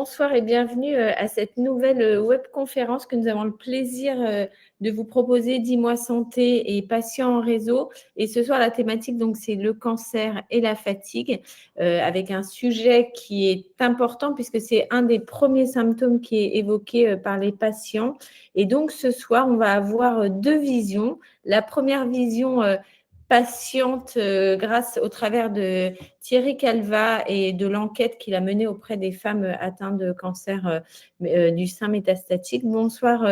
bonsoir et bienvenue à cette nouvelle webconférence que nous avons le plaisir de vous proposer, Dis-moi santé et patients en réseau. Et ce soir, la thématique, donc, c'est le cancer et la fatigue, avec un sujet qui est important puisque c'est un des premiers symptômes qui est évoqué par les patients. Et donc, ce soir, on va avoir deux visions. La première vision patiente grâce au travers de Thierry Calva et de l'enquête qu'il a menée auprès des femmes atteintes de cancer du sein métastatique. Bonsoir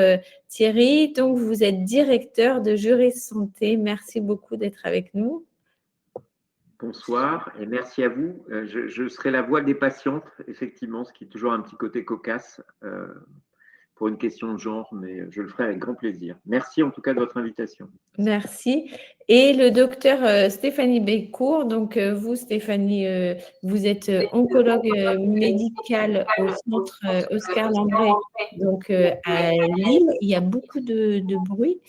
Thierry, donc vous êtes directeur de Juris Santé. Merci beaucoup d'être avec nous. Bonsoir et merci à vous. Je serai la voix des patientes, effectivement, ce qui est toujours un petit côté cocasse pour une question de genre, mais je le ferai avec grand plaisir. Merci en tout cas de votre invitation. Merci. Et le docteur Stéphanie Bécourt, donc vous Stéphanie, vous êtes oncologue médicale au centre Oscar Lambret, donc à Lille. Il y a beaucoup de bruit.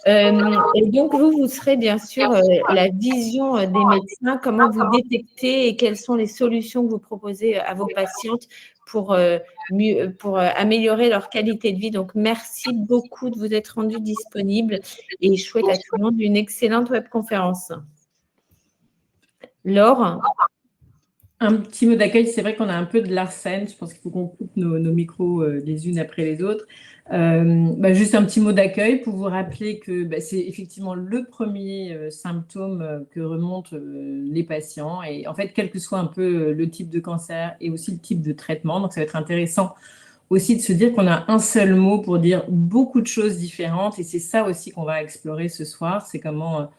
Et donc vous serez bien sûr la vision des médecins, comment vous détectez et quelles sont les solutions que vous proposez à vos patientes pour améliorer leur qualité de vie. Donc, merci beaucoup de vous être rendu disponible et je souhaite à tout le monde une excellente webconférence. Laure? Un petit mot d'accueil, c'est vrai qu'on a un peu de l'arsène, je pense qu'il faut qu'on coupe nos micros les unes après les autres. Juste un petit mot d'accueil pour vous rappeler que c'est effectivement le premier symptôme que remontent les patients. Et en fait, quel que soit un peu le type de cancer et aussi le type de traitement, donc ça va être intéressant aussi de se dire qu'on a un seul mot pour dire beaucoup de choses différentes. Et c'est ça aussi qu'on va explorer ce soir, c'est comment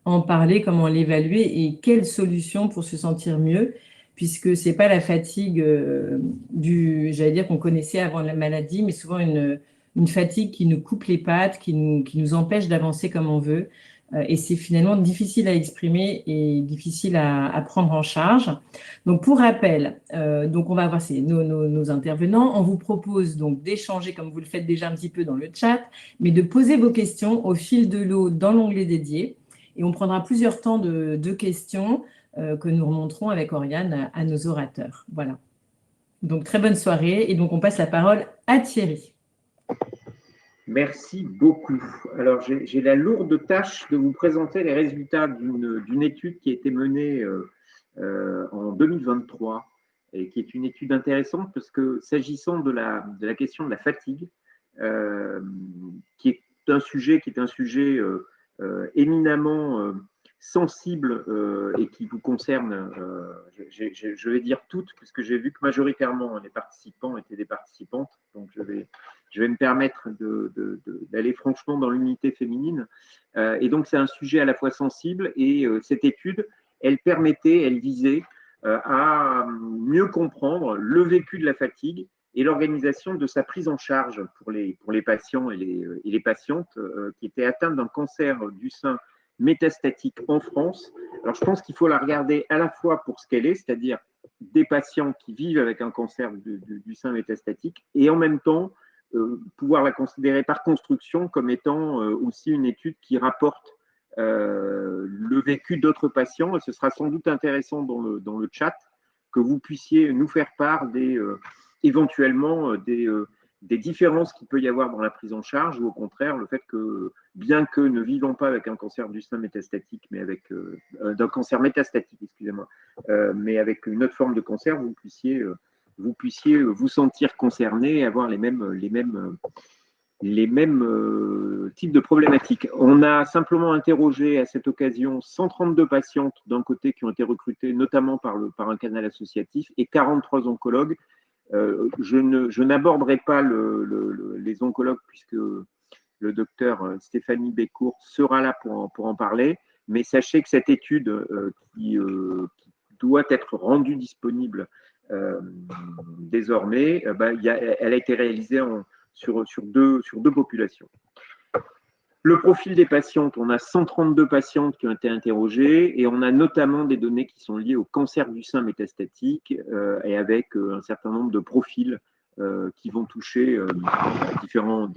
en parler, comment l'évaluer et quelles solutions pour se sentir mieux, puisque ce n'est pas la fatigue j'allais dire qu'on connaissait avant la maladie, mais souvent une fatigue qui nous coupe les pattes, qui nous empêche d'avancer comme on veut. Et c'est finalement difficile à exprimer et difficile à prendre en charge. Donc, pour rappel, donc on va avoir nos intervenants. On vous propose donc d'échanger, comme vous le faites déjà un petit peu dans le chat, mais de poser vos questions au fil de l'eau dans l'onglet dédié. Et on prendra plusieurs temps de questions que nous remonterons avec Oriane à nos orateurs. Voilà. Donc, très bonne soirée. Et donc, on passe la parole à Thierry. Merci beaucoup. Alors, j'ai la lourde tâche de vous présenter les résultats d'une étude qui a été menée en 2023 et qui est une étude intéressante parce que s'agissant de la question de la fatigue, qui est un sujet éminemment sensible et qui vous concerne, je vais dire toutes, puisque j'ai vu que majoritairement les participants étaient des participantes, donc je vais me permettre d'aller franchement dans l'unité féminine. Et donc, c'est un sujet à la fois sensible et cette étude, elle visait à mieux comprendre le vécu de la fatigue et l'organisation de sa prise en charge pour les patients et les patientes qui étaient atteints d'un cancer du sein métastatique en France. Alors, je pense qu'il faut la regarder à la fois pour ce qu'elle est, c'est-à-dire des patients qui vivent avec un cancer du sein métastatique, et en même temps, pouvoir la considérer par construction comme étant aussi une étude qui rapporte le vécu d'autres patients. Et ce sera sans doute intéressant dans le chat que vous puissiez nous faire part éventuellement des différences qu'il peut y avoir dans la prise en charge, ou au contraire le fait que, bien que ne vivons pas avec un cancer du sein métastatique, mais avec d'un cancer métastatique, excusez-moi, mais avec une autre forme de cancer, vous puissiez vous sentir concerné et avoir les mêmes types de problématiques. On a simplement interrogé à cette occasion 132 patientes d'un côté qui ont été recrutées notamment par un canal associatif et 43 oncologues. Je n'aborderai pas les oncologues puisque le docteur Stéphanie Bécourt sera là pour en parler, mais sachez que cette étude qui doit être rendue disponible désormais, elle a été réalisée sur deux populations. Le profil des patientes, on a 132 patientes qui ont été interrogées et on a notamment des données qui sont liées au cancer du sein métastatique et avec un certain nombre de profils qui vont toucher différents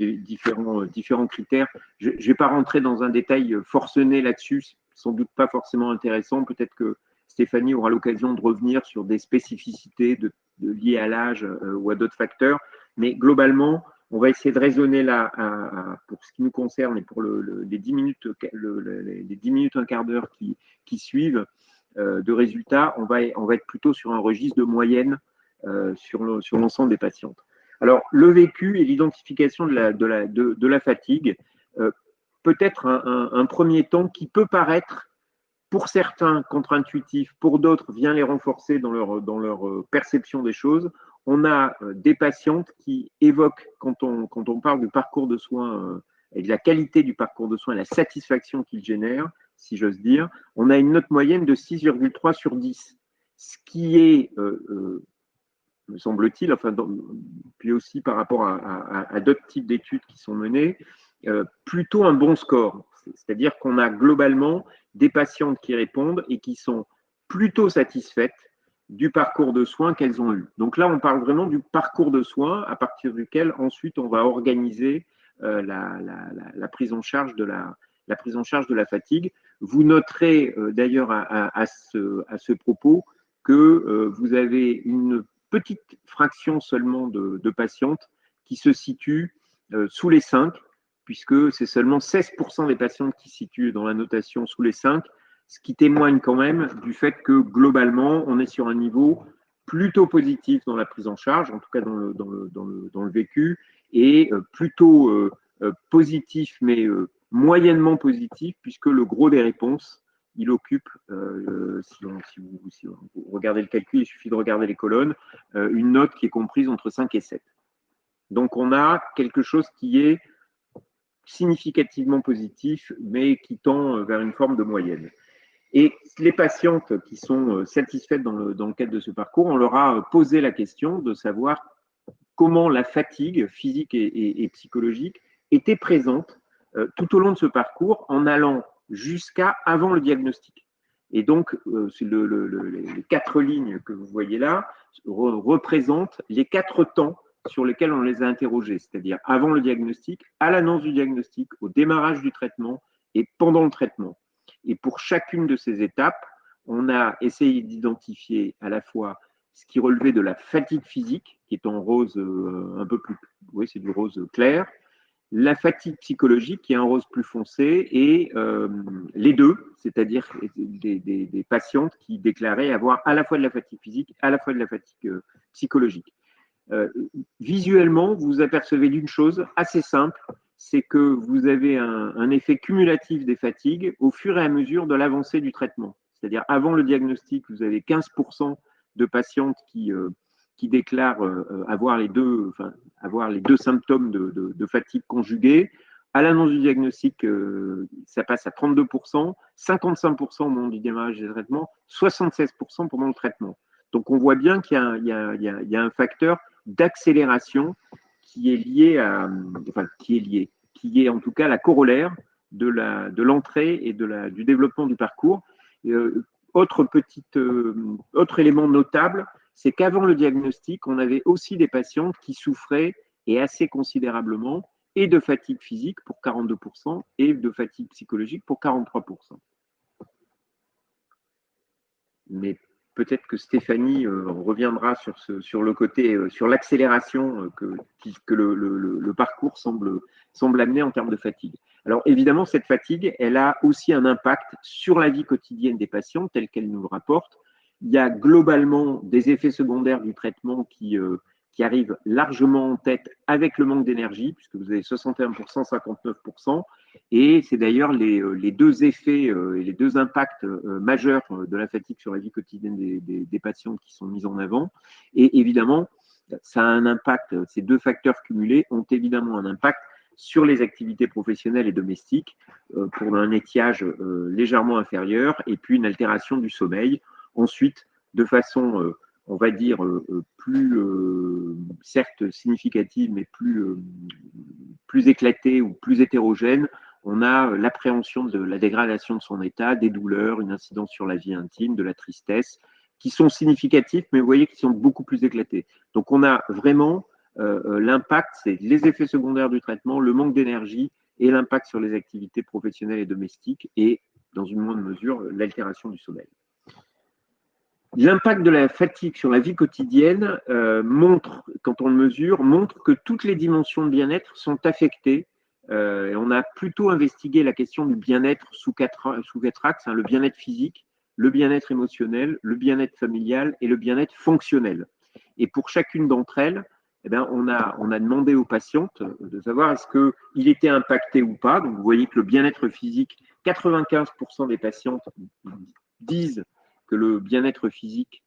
critères. Je ne vais pas rentrer dans un détail forcené là-dessus, sans doute pas forcément intéressant. Peut-être que Stéphanie aura l'occasion de revenir sur des spécificités liées à l'âge ou à d'autres facteurs. Mais globalement, on va essayer de raisonner là, pour ce qui nous concerne et pour les 10 minutes, les 10 minutes, un quart d'heure qui suivent de résultats, on va être plutôt sur un registre de moyenne sur l'ensemble des patientes. Alors, le vécu et l'identification de la fatigue, peut-être un premier temps qui peut paraître, pour certains, contre-intuitif, pour d'autres, vient les renforcer dans leur perception des choses. On a des patientes qui évoquent, quand on parle du parcours de soins et de la qualité du parcours de soins, la satisfaction qu'il génère, si j'ose dire, on a une note moyenne de 6,3 sur 10, ce qui est, me semble-t-il, enfin, puis aussi par rapport à d'autres types d'études qui sont menées, plutôt un bon score. C'est-à-dire qu'on a globalement des patientes qui répondent et qui sont plutôt satisfaites du parcours de soins qu'elles ont eu. Donc là, on parle vraiment du parcours de soins à partir duquel ensuite on va organiser la prise en charge de la fatigue. Vous noterez d'ailleurs à ce propos que vous avez une petite fraction seulement de patientes qui se situent sous les 5, puisque c'est seulement 16% des patientes qui se situent dans la notation sous les 5, ce qui témoigne quand même du fait que globalement, on est sur un niveau plutôt positif dans la prise en charge, en tout cas dans le vécu, et plutôt positif, mais moyennement positif, puisque le gros des réponses, il occupe, si vous regardez le calcul, il suffit de regarder les colonnes, une note qui est comprise entre 5 et 7. Donc on a quelque chose qui est significativement positif, mais qui tend vers une forme de moyenne. Et les patientes qui sont satisfaites dans le cadre de ce parcours, on leur a posé la question de savoir comment la fatigue physique et psychologique était présente tout au long de ce parcours en allant jusqu'à avant le diagnostic. Et donc, les 4 lignes que vous voyez là représentent les 4 temps sur lesquels on les a interrogés, c'est-à-dire avant le diagnostic, à l'annonce du diagnostic, au démarrage du traitement et pendant le traitement. Et pour chacune de ces étapes, on a essayé d'identifier à la fois ce qui relevait de la fatigue physique, qui est en rose un peu plus, oui, c'est du rose clair, la fatigue psychologique, qui est en rose plus foncé, et les deux, c'est-à-dire des patientes qui déclaraient avoir à la fois de la fatigue physique, à la fois de la fatigue psychologique. Visuellement, vous apercevez d'une chose assez simple, c'est que vous avez un effet cumulatif des fatigues au fur et à mesure de l'avancée du traitement. C'est-à-dire, avant le diagnostic, vous avez 15% de patientes qui déclarent avoir les deux symptômes de fatigue conjuguée. À l'annonce du diagnostic, ça passe à 32%, 55% au moment du démarrage des traitements, 76% pendant le traitement. Donc, on voit bien qu'il y a un facteur d'accélération qui est lié qui est en tout cas la corollaire de l'entrée et du développement du parcours. Autre élément notable, c'est qu'avant le diagnostic, on avait aussi des patientes qui souffraient, et assez considérablement, et de fatigue physique pour 42% et de fatigue psychologique pour 43%. Mais peut-être que Stéphanie reviendra sur le côté, sur l'accélération que le parcours semble amener en termes de fatigue. Alors évidemment, cette fatigue, elle a aussi un impact sur la vie quotidienne des patients, telle qu'elle nous le rapporte. Il y a globalement des effets secondaires du traitement qui arrivent largement en tête avec le manque d'énergie, puisque vous avez 61%, 59%. Et c'est d'ailleurs les deux effets et les deux impacts majeurs de la fatigue sur la vie quotidienne des patients qui sont mis en avant. Et évidemment, ça a un impact, ces deux facteurs cumulés ont évidemment un impact sur les activités professionnelles et domestiques pour un étiage légèrement inférieur et puis une altération du sommeil. Ensuite, de façon, on va dire, plus, certes significative, mais plus éclatée ou plus hétérogène, on a l'appréhension de la dégradation de son état, des douleurs, une incidence sur la vie intime, de la tristesse, qui sont significatifs, mais vous voyez qu'ils sont beaucoup plus éclatés. Donc, on a vraiment l'impact, c'est les effets secondaires du traitement, le manque d'énergie et l'impact sur les activités professionnelles et domestiques et, dans une moindre mesure, l'altération du sommeil. L'impact de la fatigue sur la vie quotidienne montre, quand on le mesure, montre que toutes les dimensions de bien-être sont affectées. Et on a plutôt investigué la question du bien-être sous quatre axes, hein, le bien-être physique, le bien-être émotionnel, le bien-être familial et le bien-être fonctionnel. Et pour chacune d'entre elles, eh bien, on a demandé aux patientes de savoir est-ce qu'il était impacté ou pas. Donc, vous voyez que le bien-être physique, 95% des patientes disent que le bien-être physique.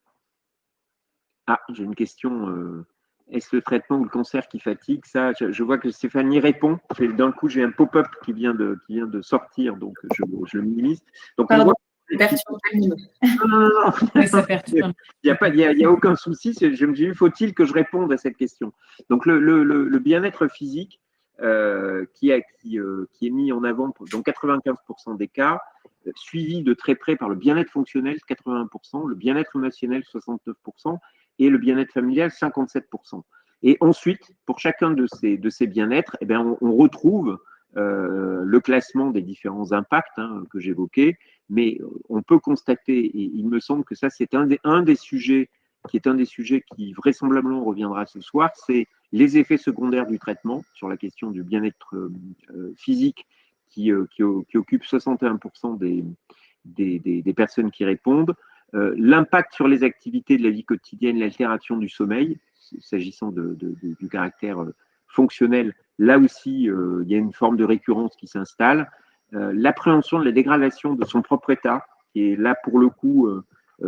Ah, j'ai une question. Est-ce le traitement ou le cancer qui fatigue? Ça, je vois que Stéphanie répond. D'un coup, j'ai un pop-up qui vient de sortir, donc je le minimise. Donc, on voit. Non. Oui, ça perturbe. Il n'y a aucun souci. Je me dis, faut-il que je réponde à cette question? Donc, le bien-être physique qui est mis en avant dans 95% des cas, suivi de très près par le bien-être fonctionnel, 80%, le bien-être émotionnel, 69%, et le bien-être familial, 57%. Et ensuite, pour chacun de ces bien-être, eh bien, on retrouve le classement des différents impacts que j'évoquais, mais on peut constater, et il me semble que ça, c'est un des sujets qui vraisemblablement reviendra ce soir, c'est les effets secondaires du traitement sur la question du bien-être physique qui occupe 61% des personnes qui répondent, l'impact sur les activités de la vie quotidienne, l'altération du sommeil, s'agissant du caractère fonctionnel, là aussi, il y a une forme de récurrence qui s'installe, l'appréhension de la dégradation de son propre état, qui est là pour le coup,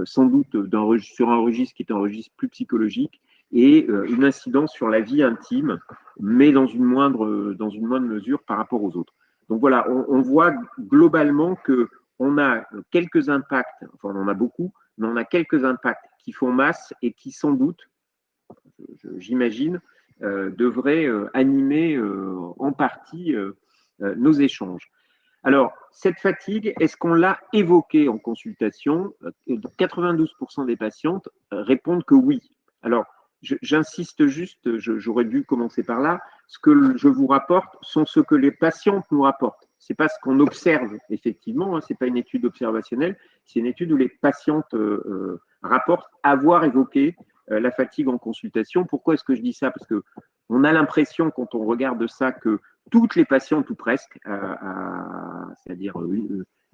sans doute sur un registre qui est un registre plus psychologique, et une incidence sur la vie intime, mais dans une moindre mesure par rapport aux autres. Donc voilà, on voit globalement qu'on a quelques impacts, enfin on en a beaucoup, mais on a quelques impacts qui font masse et qui sans doute, j'imagine, devraient animer en partie nos échanges. Alors, cette fatigue, est-ce qu'on l'a évoquée en consultation? 92% des patientes répondent que oui. Alors, j'insiste juste, j'aurais dû commencer par là. Ce que je vous rapporte sont ce que les patientes nous rapportent. Ce n'est pas ce qu'on observe effectivement, ce n'est pas une étude observationnelle, c'est une étude où les patientes rapportent avoir évoqué la fatigue en consultation. Pourquoi est-ce que je dis ça? Parce qu'on a l'impression, quand on regarde ça, que toutes les patientes, ou presque, c'est-à-dire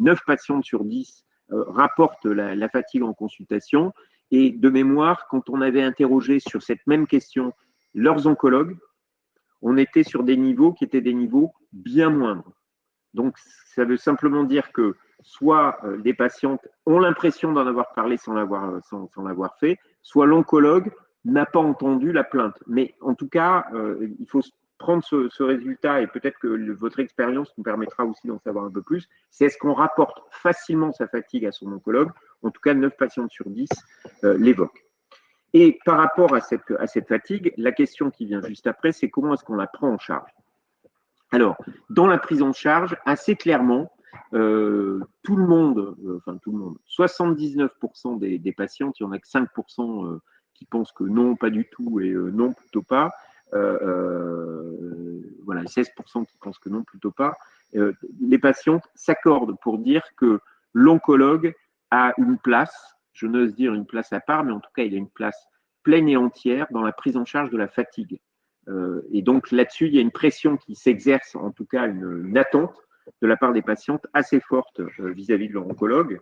9 patientes sur 10, rapportent la fatigue en consultation. Et de mémoire, quand on avait interrogé sur cette même question leurs oncologues, on était sur des niveaux qui étaient des niveaux bien moindres. Donc, ça veut simplement dire que soit les patientes ont l'impression d'en avoir parlé sans l'avoir fait, soit l'oncologue n'a pas entendu la plainte. Mais en tout cas, il faut prendre ce résultat, et peut-être que votre expérience nous permettra aussi d'en savoir un peu plus, c'est est-ce qu'on rapporte facilement sa fatigue à son oncologue? En tout cas, 9 patientes sur 10 l'évoquent. Et par rapport à cette fatigue, la question qui vient juste après, c'est comment est-ce qu'on la prend en charge? Alors, dans la prise en charge, assez clairement, tout le monde, 79% des patientes, il n'y en a que 5% qui pensent que non, pas du tout, et non, plutôt pas. Voilà, 16% qui pensent que non, plutôt pas. Les patientes s'accordent pour dire que l'oncologue a une place, je n'ose dire une place à part, mais en tout cas, il a une place pleine et entière dans la prise en charge de la fatigue. Et donc là-dessus, il y a une pression qui s'exerce, en tout cas une attente de la part des patientes assez forte vis-à-vis de leur oncologue.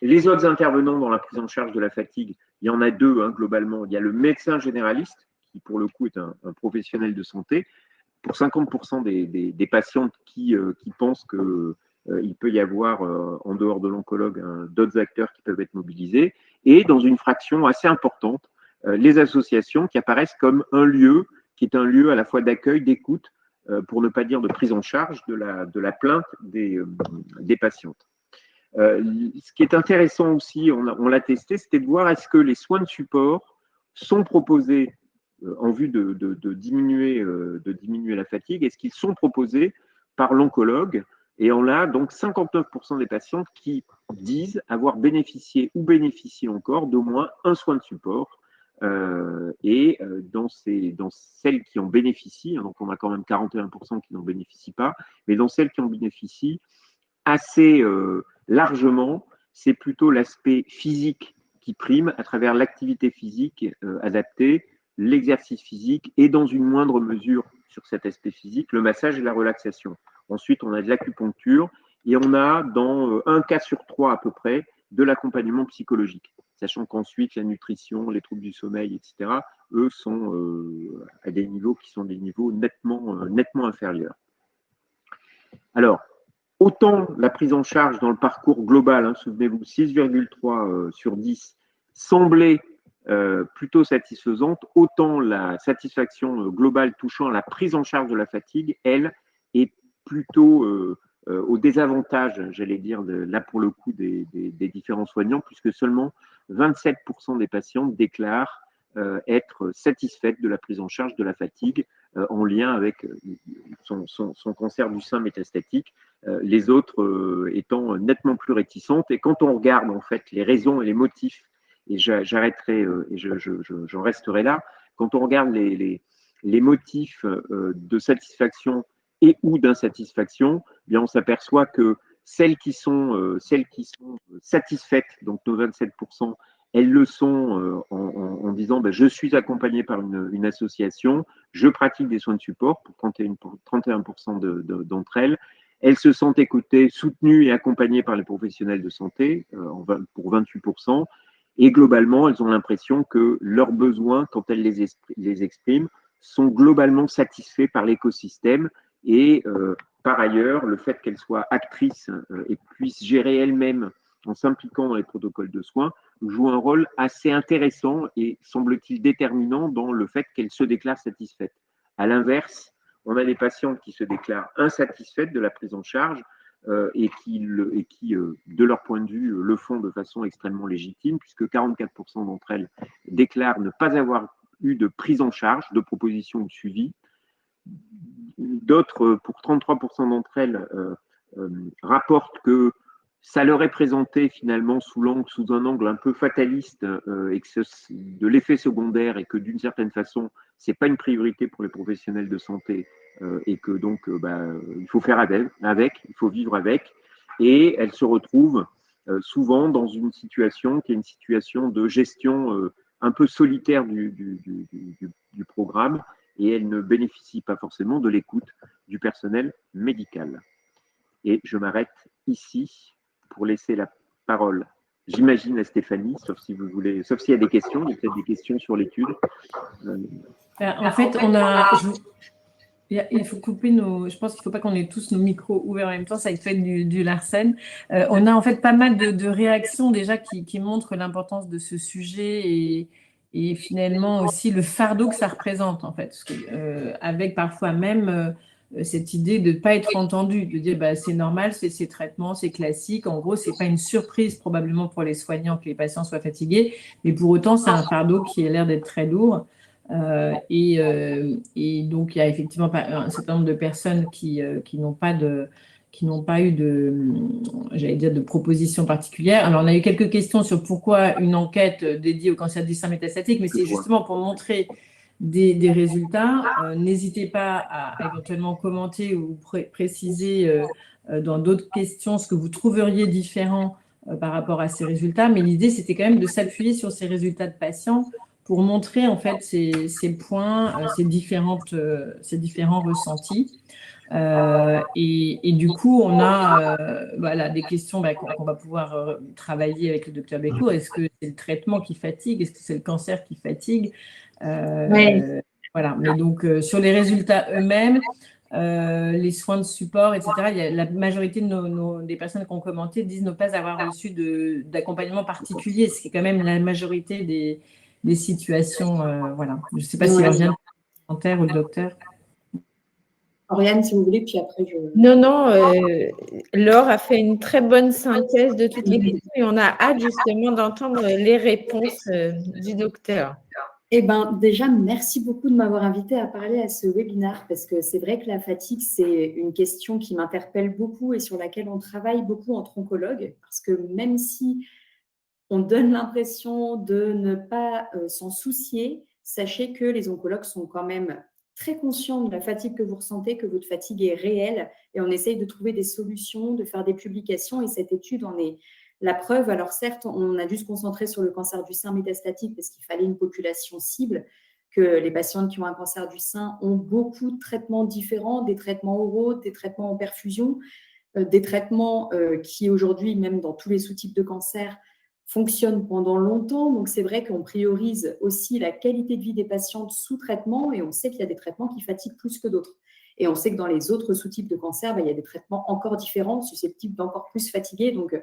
Les autres intervenants dans la prise en charge de la fatigue, il y en a deux globalement. Il y a le médecin généraliste, qui pour le coup est un professionnel de santé, pour 50% des patientes qui pensent qu'il peut y avoir, en dehors de l'oncologue, d'autres acteurs qui peuvent être mobilisés, et dans une fraction assez importante, les associations qui apparaissent comme un lieu qui est un lieu à la fois d'accueil, d'écoute, pour ne pas dire de prise en charge de la plainte des patientes. Ce qui est intéressant aussi, on l'a testé, c'était de voir est-ce que les soins de support sont proposés en vue de diminuer la fatigue, est-ce qu'ils sont proposés par l'oncologue? Et on a donc 59% des patientes qui disent avoir bénéficié ou bénéficient encore d'au moins un soin de support. Et dans celles qui en bénéficient, donc on a quand même 41% qui n'en bénéficient pas, mais dans celles qui en bénéficient assez largement, c'est plutôt l'aspect physique qui prime à travers l'activité physique adaptée, l'exercice physique et dans une moindre mesure sur cet aspect physique, le massage et la relaxation. Ensuite, on a de l'acupuncture et on a dans un cas sur 3 à peu près de l'accompagnement psychologique, sachant qu'ensuite la nutrition, les troubles du sommeil, etc., eux sont à des niveaux qui sont des niveaux nettement inférieurs. Alors, autant la prise en charge dans le parcours global, souvenez-vous, 6,3 sur 10 semblait plutôt satisfaisante, autant la satisfaction globale touchant à la prise en charge de la fatigue, elle, est plutôt au désavantage, j'allais dire, là pour le coup des différents soignants, puisque seulement 27% des patientes déclarent être satisfaites de la prise en charge de la fatigue en lien avec son cancer du sein métastatique, les autres étant nettement plus réticentes. Et quand on regarde en fait les raisons et les motifs, et j'arrêterai et j'en resterai là, quand on regarde les motifs de satisfaction et ou d'insatisfaction, eh bien on s'aperçoit que celles qui sont satisfaites, donc nos 27%, elles le sont en disant ben, je suis accompagné par une association, je pratique des soins de support pour 31% d'entre elles. Elles se sentent écoutées, soutenues et accompagnées par les professionnels de santé pour 28%. Et globalement, elles ont l'impression que leurs besoins, quand elles les expriment, sont globalement satisfaits par l'écosystème. Et par ailleurs, le fait qu'elles soient actrices et puissent gérer elles-mêmes en s'impliquant dans les protocoles de soins, joue un rôle assez intéressant et semble-t-il déterminant dans le fait qu'elles se déclarent satisfaites. À l'inverse, on a des patientes qui se déclarent insatisfaites de la prise en charge et qui, de leur point de vue, le font de façon extrêmement légitime, puisque 44% d'entre elles déclarent ne pas avoir eu de prise en charge, de proposition ou de suivi. D'autres, pour 33% d'entre elles, rapportent que ça leur est présenté finalement sous un angle un peu fataliste et que de l'effet secondaire et que d'une certaine façon, c'est pas une priorité pour les professionnels de santé et que donc il faut faire avec, il faut vivre avec. Et elles se retrouvent souvent dans une situation qui est une situation de gestion un peu solitaire du programme et elles ne bénéficient pas forcément de l'écoute du personnel médical. Et je m'arrête ici pour laisser la parole, j'imagine, à Stéphanie, sauf si vous voulez, sauf s'il y a des questions, il y a peut-être des questions sur l'étude. En fait, il faut couper je pense qu'il ne faut pas qu'on ait tous nos micros ouverts en même temps, ça va être du Larsen. On a en fait pas mal de réactions déjà qui montrent l'importance de ce sujet et finalement aussi le fardeau que ça représente en fait, avec parfois même cette idée de ne pas être entendu, de dire bah, c'est normal, c'est ces traitements, c'est classique. En gros, ce n'est pas une surprise probablement pour les soignants que les patients soient fatigués, mais pour autant, c'est un fardeau qui a l'air d'être très lourd. Et donc, il y a effectivement un certain nombre de personnes qui n'ont pas eu de proposition particulière. Alors, on a eu quelques questions sur pourquoi une enquête dédiée au cancer du sein métastatique, mais c'est justement pour montrer des résultats. N'hésitez pas à éventuellement commenter ou préciser dans d'autres questions ce que vous trouveriez différent par rapport à ces résultats. Mais l'idée, c'était quand même de s'appuyer sur ces résultats de patients pour montrer en fait ces points, ces différents ressentis. Et du coup, on a des questions qu'on va pouvoir travailler avec le docteur Bécourt. Est-ce que c'est le traitement qui fatigue? Est-ce que c'est le cancer qui fatigue? Voilà. Mais donc, sur les résultats eux-mêmes, les soins de support, etc., la majorité des personnes qui ont commenté disent ne pas avoir reçu d'accompagnement particulier, ce qui est quand même la majorité des situations. Voilà. Je ne sais pas si Oriane commentaire ou le docteur. Oriane, si vous voulez, puis après je… Non, Laure a fait une très bonne synthèse de toutes les questions et on a hâte justement d'entendre les réponses du docteur. Eh bien, déjà, merci beaucoup de m'avoir invité à parler à ce webinaire parce que c'est vrai que la fatigue, c'est une question qui m'interpelle beaucoup et sur laquelle on travaille beaucoup entre oncologues parce que même si on donne l'impression de ne pas s'en soucier, sachez que les oncologues sont quand même très conscients de la fatigue que vous ressentez, que votre fatigue est réelle et on essaye de trouver des solutions, de faire des publications et cette étude en est La preuve, alors certes, on a dû se concentrer sur le cancer du sein métastatique parce qu'il fallait une population cible, que les patientes qui ont un cancer du sein ont beaucoup de traitements différents, des traitements oraux, des traitements en perfusion, des traitements qui aujourd'hui, même dans tous les sous-types de cancer, fonctionnent pendant longtemps. Donc, c'est vrai qu'on priorise aussi la qualité de vie des patientes sous traitement et on sait qu'il y a des traitements qui fatiguent plus que d'autres. Et on sait que dans les autres sous-types de cancer, il y a des traitements encore différents, susceptibles d'encore plus fatiguer. Donc,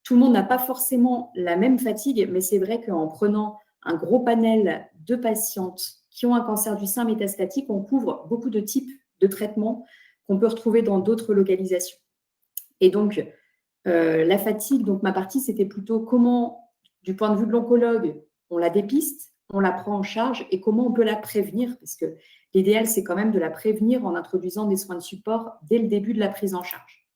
tout le monde n'a pas forcément la même fatigue, mais c'est vrai qu'en prenant un gros panel de patientes qui ont un cancer du sein métastatique, on couvre beaucoup de types de traitements qu'on peut retrouver dans d'autres localisations. Et donc, la fatigue, donc ma partie, c'était plutôt comment, du point de vue de l'oncologue, on la dépiste, on la prend en charge et comment on peut la prévenir, parce que l'idéal, c'est quand même de la prévenir en introduisant des soins de support dès le début de la prise en charge.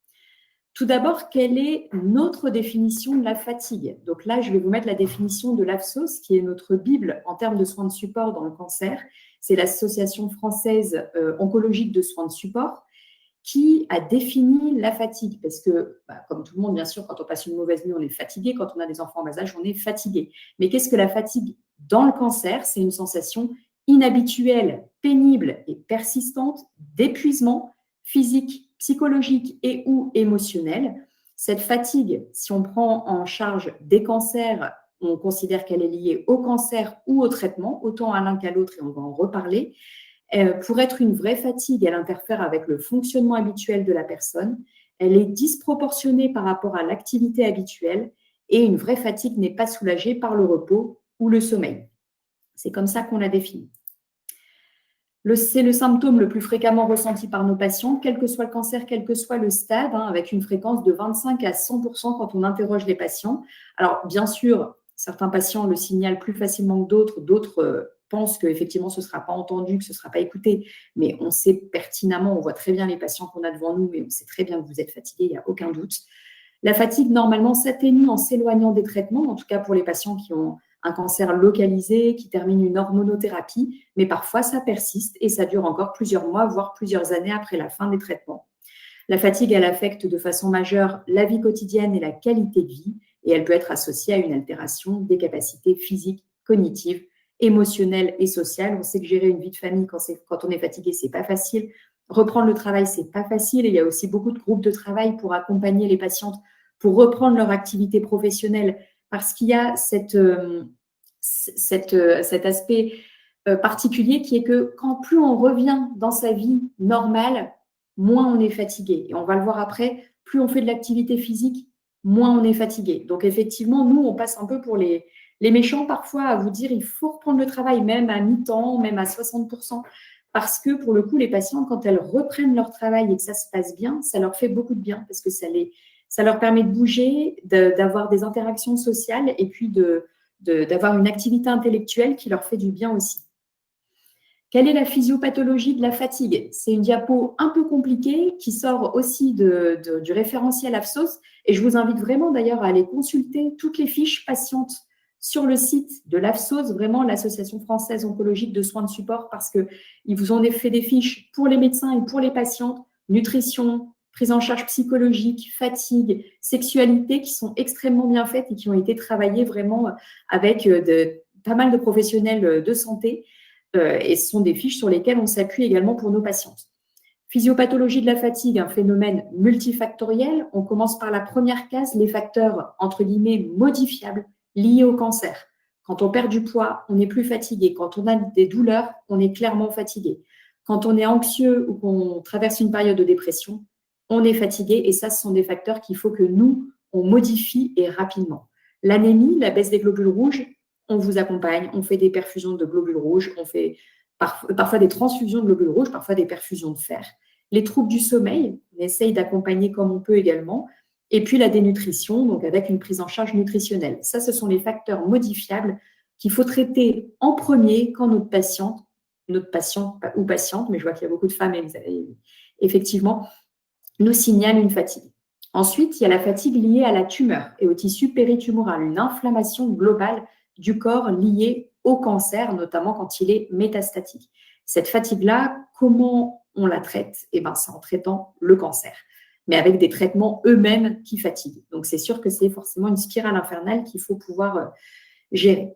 Tout d'abord, quelle est notre définition de la fatigue? Donc là, je vais vous mettre la définition de l'AFSOS, qui est notre Bible en termes de soins de support dans le cancer. C'est l'Association française oncologique de soins de support qui a défini la fatigue. Parce que, comme tout le monde, bien sûr, quand on passe une mauvaise nuit, on est fatigué. Quand on a des enfants en bas âge, on est fatigué. Mais qu'est-ce que la fatigue dans le cancer? C'est une sensation inhabituelle, pénible et persistante d'épuisement physique, psychologique et ou émotionnel. Cette fatigue, si on prend en charge des cancers, on considère qu'elle est liée au cancer ou au traitement, autant à l'un qu'à l'autre, et on va en reparler. Pour être une vraie fatigue, elle interfère avec le fonctionnement habituel de la personne, elle est disproportionnée par rapport à l'activité habituelle et une vraie fatigue n'est pas soulagée par le repos ou le sommeil. C'est comme ça qu'on la définit. C'est le symptôme le plus fréquemment ressenti par nos patients, quel que soit le cancer, quel que soit le stade, avec une fréquence de 25 à 100% quand on interroge les patients. Alors, bien sûr, certains patients le signalent plus facilement que d'autres. D'autres pensent qu'effectivement, ce ne sera pas entendu, que ce ne sera pas écouté. Mais on sait pertinemment, on voit très bien les patients qu'on a devant nous, mais on sait très bien que vous êtes fatigué, il n'y a aucun doute. La fatigue, normalement, s'atténue en s'éloignant des traitements, en tout cas pour les patients qui ont un cancer localisé, qui termine une hormonothérapie, mais parfois ça persiste et ça dure encore plusieurs mois, voire plusieurs années après la fin des traitements. La fatigue, elle affecte de façon majeure la vie quotidienne et la qualité de vie, et elle peut être associée à une altération des capacités physiques, cognitives, émotionnelles et sociales. On sait que gérer une vie de famille quand on est fatigué, c'est pas facile. Reprendre le travail, c'est pas facile. Et il y a aussi beaucoup de groupes de travail pour accompagner les patientes pour reprendre leur activité professionnelle, parce qu'il y a cet aspect particulier qui est que quand plus on revient dans sa vie normale, moins on est fatigué. Et on va le voir après, plus on fait de l'activité physique, moins on est fatigué. Donc effectivement, nous, on passe un peu pour les méchants parfois à vous dire il faut reprendre le travail, même à mi-temps, même à 60%. Parce que pour le coup, les patients, quand elles reprennent leur travail et que ça se passe bien, ça leur fait beaucoup de bien parce que ça leur permet de bouger, d'avoir des interactions sociales et puis d'avoir une activité intellectuelle qui leur fait du bien aussi. Quelle est la physiopathologie de la fatigue? C'est une diapo un peu compliquée qui sort aussi du référentiel AFSOS et je vous invite vraiment d'ailleurs à aller consulter toutes les fiches patientes sur le site de l'AFSOS, vraiment l'Association française oncologique de soins de support, parce qu'ils vous ont fait des fiches pour les médecins et pour les patientes, nutrition, prise en charge psychologique, fatigue, sexualité, qui sont extrêmement bien faites et qui ont été travaillées vraiment avec pas mal de professionnels de santé. Et ce sont des fiches sur lesquelles on s'appuie également pour nos patientes. Physiopathologie de la fatigue, un phénomène multifactoriel. On commence par la première case, les facteurs, entre guillemets, modifiables liés au cancer. Quand on perd du poids, on est plus fatigué. Quand on a des douleurs, on est clairement fatigué. Quand on est anxieux ou qu'on traverse une période de dépression, on est fatigué. Et ça, ce sont des facteurs qu'il faut que nous, on modifie et rapidement. L'anémie, la baisse des globules rouges, on vous accompagne, on fait des perfusions de globules rouges, on fait parfois des transfusions de globules rouges, parfois des perfusions de fer. Les troubles du sommeil, on essaye d'accompagner comme on peut également. Et puis la dénutrition, donc avec une prise en charge nutritionnelle. Ça, ce sont les facteurs modifiables qu'il faut traiter en premier quand notre patient ou patiente, mais je vois qu'il y a beaucoup de femmes effectivement, nous signale une fatigue. Ensuite, il y a la fatigue liée à la tumeur et au tissu péritumoral, une inflammation globale du corps liée au cancer, notamment quand il est métastatique. Cette fatigue-là, comment on la traite? Eh bien, c'est en traitant le cancer. mais avec des traitements eux-mêmes qui fatiguent. Donc, c'est sûr que c'est forcément une spirale infernale qu'il faut pouvoir gérer.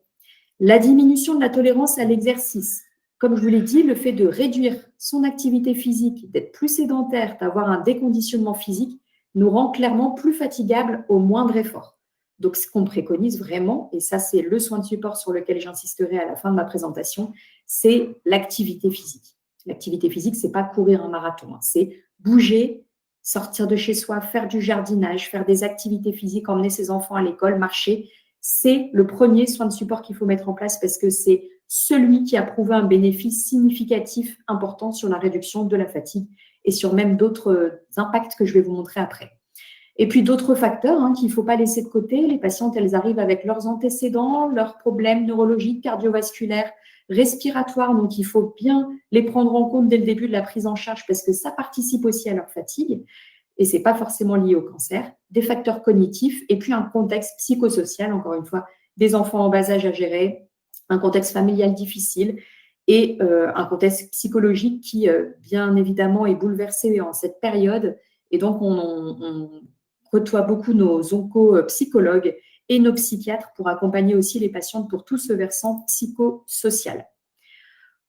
La diminution de la tolérance à l'exercice. Comme je vous l'ai dit, le fait de réduire son activité physique, d'être plus sédentaire, d'avoir un déconditionnement physique, nous rend clairement plus fatigables au moindre effort. Donc, ce qu'on préconise vraiment, et ça, c'est le soin de support sur lequel j'insisterai à la fin de ma présentation, c'est l'activité physique. L'activité physique, ce n'est pas courir un marathon, hein, c'est bouger, sortir de chez soi, faire du jardinage, faire des activités physiques, emmener ses enfants à l'école, marcher. C'est le premier soin de support qu'il faut mettre en place parce que c'est celui qui a prouvé un bénéfice significatif important sur la réduction de la fatigue et sur même d'autres impacts que je vais vous montrer après. Et puis d'autres facteurs qu'il ne faut pas laisser de côté. Les patientes, elles arrivent avec leurs antécédents, leurs problèmes neurologiques, cardiovasculaires, respiratoires. Donc, il faut bien les prendre en compte dès le début de la prise en charge parce que ça participe aussi à leur fatigue. Et ce n'est pas forcément lié au cancer. Des facteurs cognitifs et puis un contexte psychosocial, encore une fois, des enfants en bas âge à gérer, un contexte familial difficile et un contexte psychologique qui, bien évidemment, est bouleversé en cette période. Et donc, on côtoie beaucoup nos oncopsychologues et nos psychiatres pour accompagner aussi les patientes pour tout ce versant psychosocial.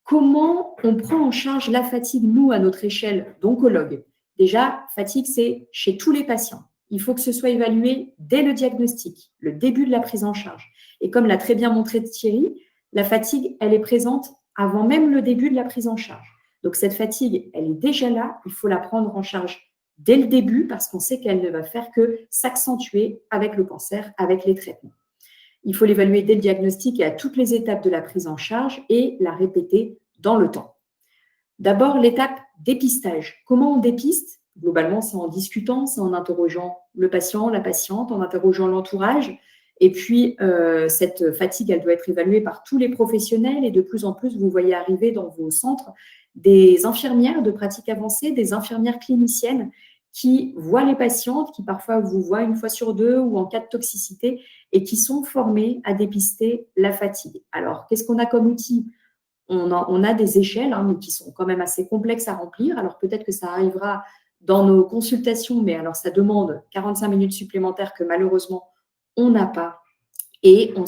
Comment on prend en charge la fatigue, nous, à notre échelle d'oncologue? Déjà, fatigue, c'est chez tous les patients. Il faut que ce soit évalué dès le diagnostic, le début de la prise en charge. Et comme l'a très bien montré Thierry, la fatigue, elle est présente avant même le début de la prise en charge. Donc, cette fatigue, elle est déjà là. Il faut la prendre en charge dès le début parce qu'on sait qu'elle ne va faire que s'accentuer avec le cancer, avec les traitements. Il faut l'évaluer dès le diagnostic et à toutes les étapes de la prise en charge et la répéter dans le temps. D'abord, l'étape dépistage. Comment on dépiste? Globalement, c'est en discutant, c'est en interrogeant le patient, la patiente, en interrogeant l'entourage. Et puis, cette fatigue, elle doit être évaluée par tous les professionnels et de plus en plus, vous voyez arriver dans vos centres des infirmières de pratique avancée, des infirmières cliniciennes qui voient les patientes, qui parfois vous voient une fois sur deux ou en cas de toxicité et qui sont formées à dépister la fatigue. Alors, qu'est-ce qu'on a comme outil? On a des échelles, mais qui sont quand même assez complexes à remplir. Alors, peut-être que ça arrivera dans nos consultations, mais alors ça demande 45 minutes supplémentaires que malheureusement, on n'a pas. Et on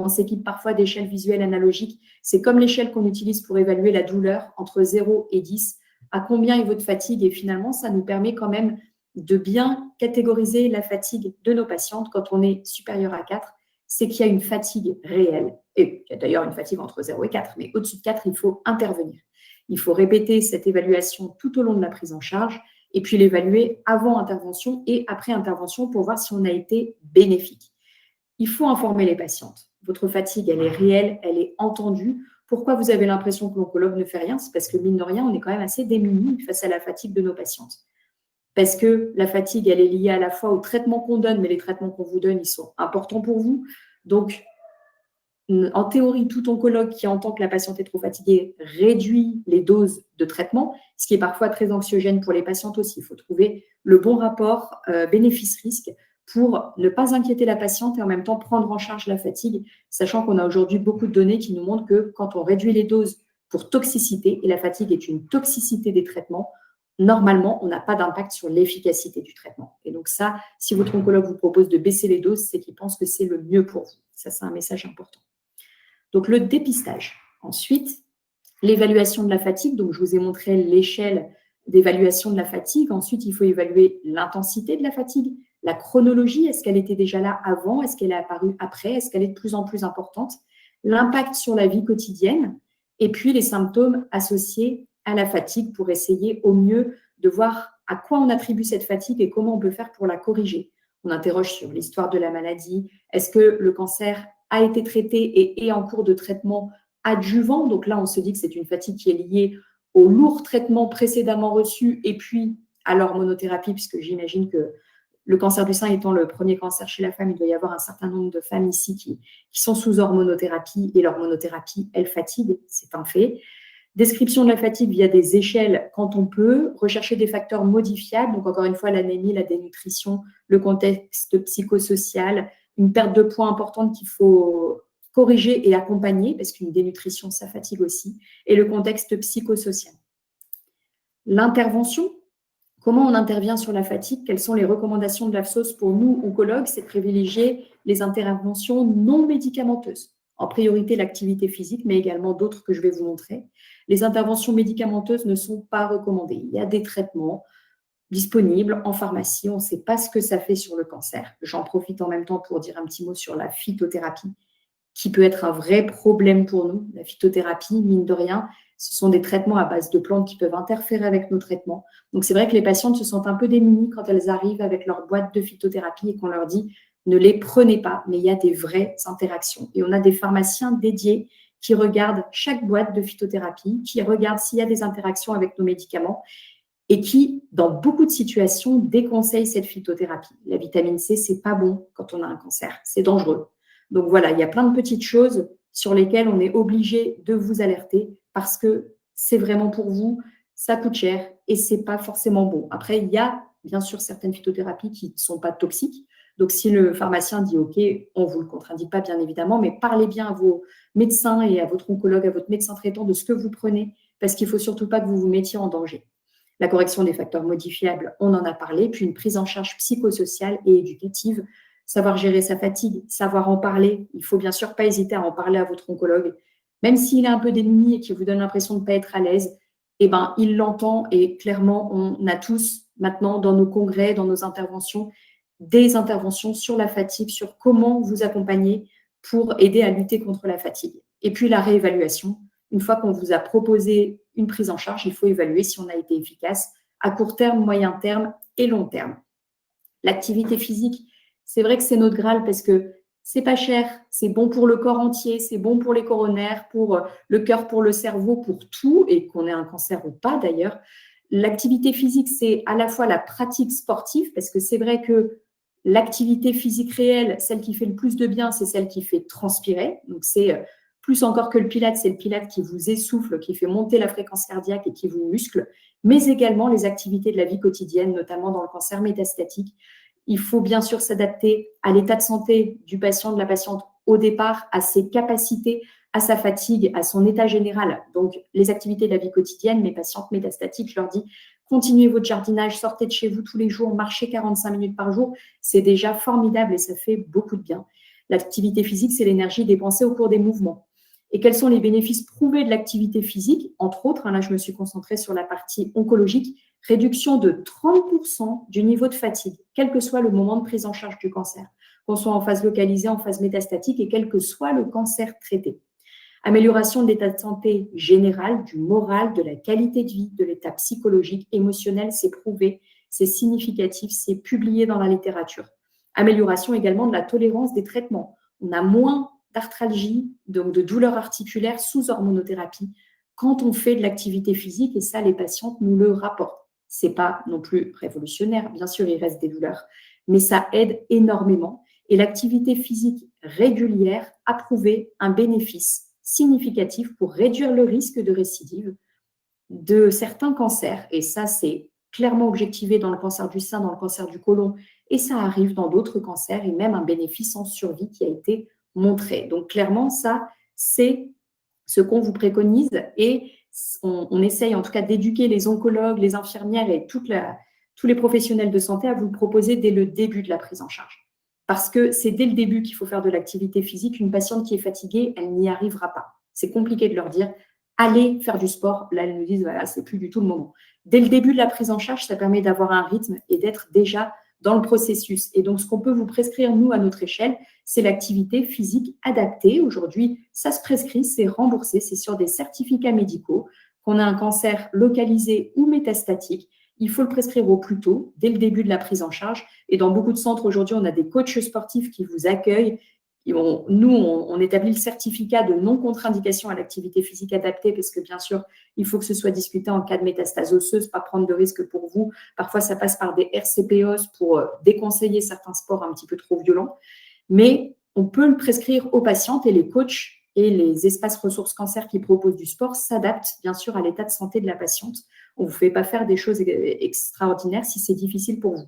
s'équipe parfois d'échelles visuelles analogiques. C'est comme l'échelle qu'on utilise pour évaluer la douleur entre 0 et 10. À combien est votre fatigue? Et finalement, ça nous permet quand même de bien catégoriser la fatigue de nos patientes. Quand on est supérieur à 4, c'est qu'il y a une fatigue réelle. Et il y a d'ailleurs une fatigue entre 0 et 4, mais au-dessus de 4, il faut intervenir. Il faut répéter cette évaluation tout au long de la prise en charge et puis l'évaluer avant intervention et après intervention pour voir si on a été bénéfique. Il faut informer les patientes. Votre fatigue, elle est réelle, elle est entendue. Pourquoi vous avez l'impression que l'oncologue ne fait rien? C'est parce que, mine de rien, on est quand même assez démunis face à la fatigue de nos patientes. Parce que la fatigue, elle est liée à la fois aux traitements qu'on donne, mais les traitements qu'on vous donne, ils sont importants pour vous. Donc, en théorie, tout oncologue qui entend que la patiente est trop fatiguée réduit les doses de traitement, ce qui est parfois très anxiogène pour les patientes aussi. Il faut trouver le bon rapport bénéfice-risque pour ne pas inquiéter la patiente et en même temps prendre en charge la fatigue, sachant qu'on a aujourd'hui beaucoup de données qui nous montrent que quand on réduit les doses pour toxicité, et la fatigue est une toxicité des traitements, normalement, on n'a pas d'impact sur l'efficacité du traitement. Et donc ça, si votre oncologue vous propose de baisser les doses, c'est qu'il pense que c'est le mieux pour vous. Ça, c'est un message important. Donc, le dépistage. Ensuite, l'évaluation de la fatigue. Donc, je vous ai montré l'échelle d'évaluation de la fatigue. Ensuite, il faut évaluer l'intensité de la fatigue, la chronologie. Est-ce qu'elle était déjà là avant? Est-ce qu'elle est apparue après? Est-ce qu'elle est de plus en plus importante? L'impact sur la vie quotidienne et puis les symptômes associés à la fatigue pour essayer au mieux de voir à quoi on attribue cette fatigue et comment on peut faire pour la corriger. On interroge sur l'histoire de la maladie. Est-ce que le cancer a été traité et est en cours de traitement adjuvant? Donc là, on se dit que c'est une fatigue qui est liée au lourd traitement précédemment reçu et puis à l'hormonothérapie, puisque j'imagine que le cancer du sein étant le premier cancer chez la femme, il doit y avoir un certain nombre de femmes ici qui sont sous hormonothérapie et l'hormonothérapie, elle fatigue, c'est un fait. Description de la fatigue via des échelles quand on peut, rechercher des facteurs modifiables, donc encore une fois l'anémie, la dénutrition, le contexte psychosocial, une perte de poids importante qu'il faut corriger et accompagner, parce qu'une dénutrition, ça fatigue aussi, et le contexte psychosocial. L'intervention, Comment on intervient sur la fatigue? Quelles sont les recommandations de l'AFSOS pour nous, oncologues? C'est de privilégier les interventions non médicamenteuses. En priorité, l'activité physique, mais également d'autres que je vais vous montrer. Les interventions médicamenteuses ne sont pas recommandées. Il y a des traitements disponibles en pharmacie. On ne sait pas ce que ça fait sur le cancer. J'en profite en même temps pour dire un petit mot sur la phytothérapie, qui peut être un vrai problème pour nous. La phytothérapie, mine de rien, ce sont des traitements à base de plantes qui peuvent interférer avec nos traitements. Donc, c'est vrai que les patientes se sentent un peu démunies quand elles arrivent avec leur boîte de phytothérapie et qu'on leur dit « ne les prenez pas », mais il y a des vraies interactions. Et on a des pharmaciens dédiés qui regardent chaque boîte de phytothérapie, qui regardent s'il y a des interactions avec nos médicaments et qui, dans beaucoup de situations, déconseillent cette phytothérapie. La vitamine C, c'est pas bon quand on a un cancer, c'est dangereux. Donc voilà, il y a plein de petites choses sur lesquelles on est obligé de vous alerter parce que c'est vraiment pour vous, ça coûte cher et c'est pas forcément bon. Après, il y a bien sûr certaines phytothérapies qui ne sont pas toxiques. Donc si le pharmacien dit OK, on ne vous le contre-indique pas bien évidemment, mais parlez bien à vos médecins et à votre oncologue, à votre médecin traitant de ce que vous prenez parce qu'il ne faut surtout pas que vous vous mettiez en danger. La correction des facteurs modifiables, on en a parlé, puis une prise en charge psychosociale et éducative, savoir gérer sa fatigue, savoir en parler. Il ne faut bien sûr pas hésiter à en parler à votre oncologue. Même s'il est un peu démuni et qu'il vous donne l'impression de ne pas être à l'aise, eh ben, il l'entend et clairement, on a tous maintenant dans nos congrès, dans nos interventions, des interventions sur la fatigue, sur comment vous accompagner pour aider à lutter contre la fatigue. Et puis la réévaluation. Une fois qu'on vous a proposé une prise en charge, il faut évaluer si on a été efficace à court terme, moyen terme et long terme. L'activité physique, c'est vrai que c'est notre Graal parce que c'est pas cher, c'est bon pour le corps entier, c'est bon pour les coronaires, pour le cœur, pour le cerveau, pour tout, et qu'on ait un cancer ou pas d'ailleurs. L'activité physique, c'est à la fois la pratique sportive, parce que c'est vrai que l'activité physique réelle, celle qui fait le plus de bien, c'est celle qui fait transpirer. Donc, c'est plus encore que le pilate, c'est le pilate qui vous essouffle, qui fait monter la fréquence cardiaque et qui vous muscle, mais également les activités de la vie quotidienne, notamment dans le cancer métastatique. Il faut bien sûr s'adapter à l'état de santé du patient, de la patiente au départ, à ses capacités, à sa fatigue, à son état général. Donc, les activités de la vie quotidienne, mes patientes métastatiques, je leur dis, continuez votre jardinage, sortez de chez vous tous les jours, marchez 45 minutes par jour. C'est déjà formidable et ça fait beaucoup de bien. L'activité physique, c'est l'énergie dépensée au cours des mouvements. Et quels sont les bénéfices prouvés de l'activité physique? Entre autres, là, je me suis concentrée sur la partie oncologique, réduction de 30% du niveau de fatigue, quel que soit le moment de prise en charge du cancer, qu'on soit en phase localisée, en phase métastatique et quel que soit le cancer traité. Amélioration de l'état de santé général, du moral, de la qualité de vie, de l'état psychologique, émotionnel, c'est prouvé, c'est significatif, c'est publié dans la littérature. Amélioration également de la tolérance des traitements. On a moins d'arthralgie, donc de douleurs articulaires sous hormonothérapie quand on fait de l'activité physique et ça, les patientes nous le rapportent. Ce n'est pas non plus révolutionnaire, bien sûr, il reste des douleurs, mais ça aide énormément. Et l'activité physique régulière a prouvé un bénéfice significatif pour réduire le risque de récidive de certains cancers. Et ça, c'est clairement objectivé dans le cancer du sein, dans le cancer du côlon, et ça arrive dans d'autres cancers, et même un bénéfice en survie qui a été montré. Donc, clairement, ça, c'est ce qu'on vous préconise et on essaye en tout cas d'éduquer les oncologues, les infirmières et tous les professionnels de santé à vous le proposer dès le début de la prise en charge. Parce que c'est dès le début qu'il faut faire de l'activité physique. Une patiente qui est fatiguée, elle n'y arrivera pas. C'est compliqué de leur dire « allez faire du sport ». Là, elles nous disent « voilà, c'est plus du tout le moment ». Dès le début de la prise en charge, ça permet d'avoir un rythme et d'être déjà dans le processus. Et donc, ce qu'on peut vous prescrire, nous, à notre échelle, c'est l'activité physique adaptée. Aujourd'hui, ça se prescrit, c'est remboursé, c'est sur des certificats médicaux. Qu'on a un cancer localisé ou métastatique, il faut le prescrire au plus tôt, dès le début de la prise en charge. Et dans beaucoup de centres, aujourd'hui, on a des coachs sportifs qui vous accueillent. On établit le certificat de non-contre-indication à l'activité physique adaptée parce que, bien sûr, il faut que ce soit discuté en cas de métastase osseuse, pas prendre de risques pour vous. Parfois, ça passe par des RCPOS pour déconseiller certains sports un petit peu trop violents. Mais on peut le prescrire aux patientes et les coachs et les espaces ressources cancer qui proposent du sport s'adaptent, bien sûr, à l'état de santé de la patiente. On ne vous fait pas faire des choses extraordinaires si c'est difficile pour vous.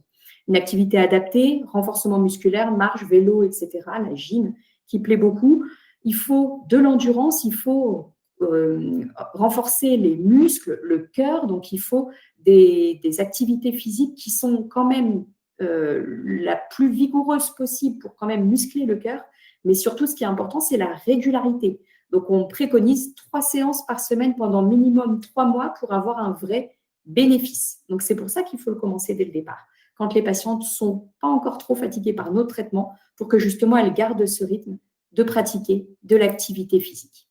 Une activité adaptée, renforcement musculaire, marche, vélo, etc., la gym, qui plaît beaucoup. Il faut de l'endurance, il faut renforcer les muscles, le cœur. Donc, il faut des activités physiques qui sont quand même la plus vigoureuse possible pour quand même muscler le cœur. Mais surtout, ce qui est important, c'est la régularité. Donc, on préconise 3 séances par semaine pendant minimum 3 mois pour avoir un vrai bénéfice. Donc, c'est pour ça qu'il faut le commencer dès le départ, quand les patientes ne sont pas encore trop fatiguées par nos traitements, pour que justement elles gardent ce rythme de pratiquer de l'activité physique.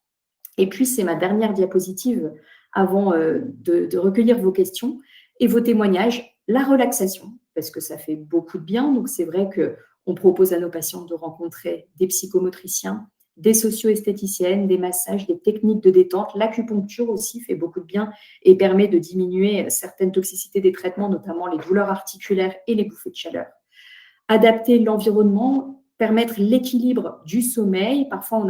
Et puis, c'est ma dernière diapositive avant de recueillir vos questions et vos témoignages, la relaxation, parce que ça fait beaucoup de bien. Donc, c'est vrai qu'on propose à nos patientes de rencontrer des psychomotriciens, des socio-esthéticiennes, des massages, des techniques de détente. L'acupuncture aussi fait beaucoup de bien et permet de diminuer certaines toxicités des traitements, notamment les douleurs articulaires et les bouffées de chaleur. Adapter l'environnement, permettre l'équilibre du sommeil. Parfois,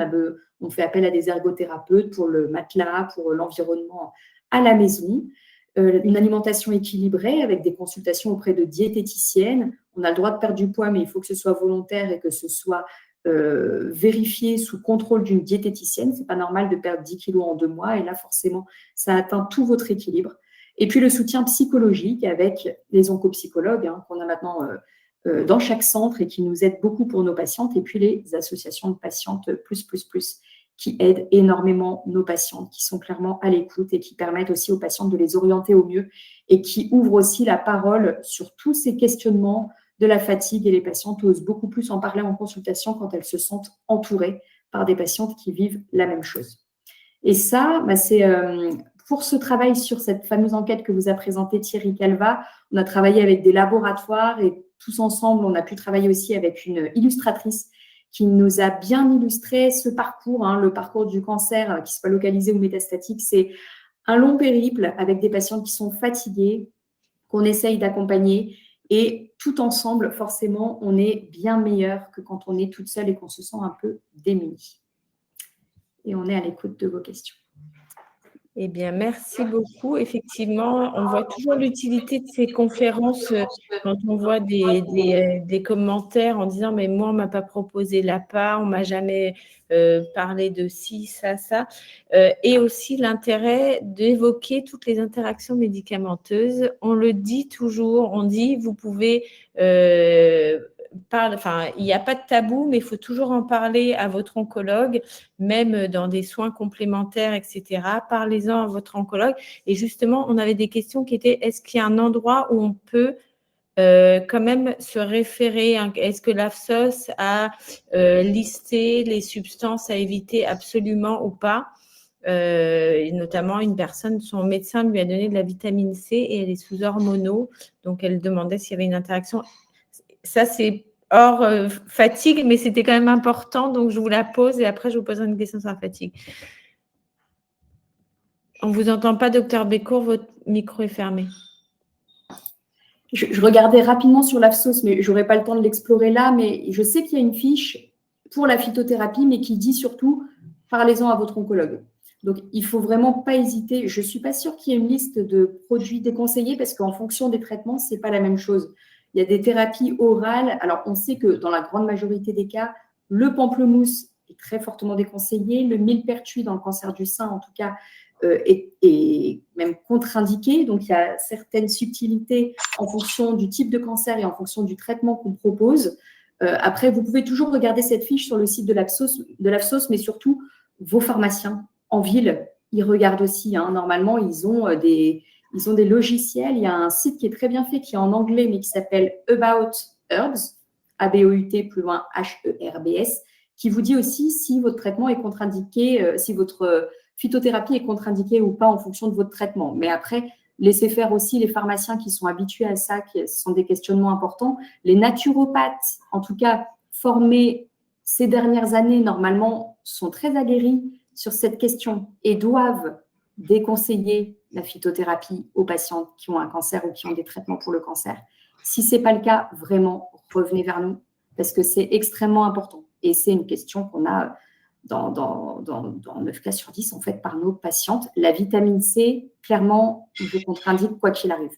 on fait appel à des ergothérapeutes pour le matelas, pour l'environnement à la maison. Une alimentation équilibrée avec des consultations auprès de diététiciennes. On a le droit de perdre du poids, mais il faut que ce soit volontaire et que ce soit vérifié sous contrôle d'une diététicienne. Ce n'est pas normal de perdre 10 kilos en 2 mois. Et là, forcément, ça atteint tout votre équilibre. Et puis, le soutien psychologique avec les oncopsychologues qu'on a maintenant dans chaque centre et qui nous aident beaucoup pour nos patientes. Et puis, les associations de patientes plus, qui aident énormément nos patientes, qui sont clairement à l'écoute et qui permettent aussi aux patientes de les orienter au mieux et qui ouvrent aussi la parole sur tous ces questionnements de la fatigue. Et les patientes osent beaucoup plus en parler en consultation quand elles se sentent entourées par des patientes qui vivent la même chose. Et ça, c'est pour ce travail sur cette fameuse enquête que vous a présentée Thierry Calva. On a travaillé avec des laboratoires et tous ensemble, on a pu travailler aussi avec une illustratrice qui nous a bien illustré ce parcours, le parcours du cancer, qu'il soit localisé ou métastatique. C'est un long périple avec des patientes qui sont fatiguées, qu'on essaye d'accompagner. Et tout ensemble, forcément, on est bien meilleur que quand on est toute seule et qu'on se sent un peu démunie. Et on est à l'écoute de vos questions. Eh bien, merci beaucoup. Effectivement, on voit toujours l'utilité de ces conférences quand on voit des commentaires en disant « mais moi, on ne m'a pas proposé l'APA, on ne m'a jamais parlé de ci, ça, ça ». Et aussi l'intérêt d'évoquer toutes les interactions médicamenteuses. On le dit toujours, on dit « vous pouvez… il n'y a pas de tabou, mais il faut toujours en parler à votre oncologue, même dans des soins complémentaires, etc. Parlez-en à votre oncologue. Et justement, on avait des questions qui étaient, est-ce qu'il y a un endroit où on peut quand même se référer? Est-ce que l'AFSOS a listé les substances à éviter absolument ou pas? Et notamment, une personne, son médecin lui a donné de la vitamine C et elle est sous hormonaux. Donc, elle demandait s'il y avait une interaction. Ça, c'est hors fatigue, mais c'était quand même important. Donc, je vous la pose et après, je vous poserai une question sur la fatigue. On ne vous entend pas, docteur Bécourt, votre micro est fermé. Je regardais rapidement sur l'AFSOS, mais je n'aurai pas le temps de l'explorer là. Mais je sais qu'il y a une fiche pour la phytothérapie, mais qui dit surtout « parlez-en à votre oncologue ». Donc, il ne faut vraiment pas hésiter. Je ne suis pas sûre qu'il y ait une liste de produits déconseillés parce qu'en fonction des traitements, ce n'est pas la même chose. Il y a des thérapies orales. Alors, on sait que dans la grande majorité des cas, le pamplemousse est très fortement déconseillé. Le millepertuis dans le cancer du sein, en tout cas, est même contre-indiqué. Donc, il y a certaines subtilités en fonction du type de cancer et en fonction du traitement qu'on propose. Après, vous pouvez toujours regarder cette fiche sur le site de l'AFSOS, mais surtout, vos pharmaciens en ville, ils regardent aussi. Normalement, ils ont des logiciels. Il y a un site qui est très bien fait, qui est en anglais, mais qui s'appelle About Herbs, A-B-O-U-T, plus loin H-E-R-B-S, qui vous dit aussi si votre traitement est contre-indiqué, si votre phytothérapie est contre-indiquée ou pas en fonction de votre traitement. Mais après, laissez faire aussi les pharmaciens qui sont habitués à ça, qui sont des questionnements importants. Les naturopathes, en tout cas formés ces dernières années, normalement, sont très aguerris sur cette question et doivent déconseiller la phytothérapie aux patientes qui ont un cancer ou qui ont des traitements pour le cancer. Si ce n'est pas le cas, vraiment, revenez vers nous parce que c'est extrêmement important. Et c'est une question qu'on a dans 9 cas sur 10, en fait, par nos patientes. La vitamine C, clairement, je contre-indique quoi qu'il arrive.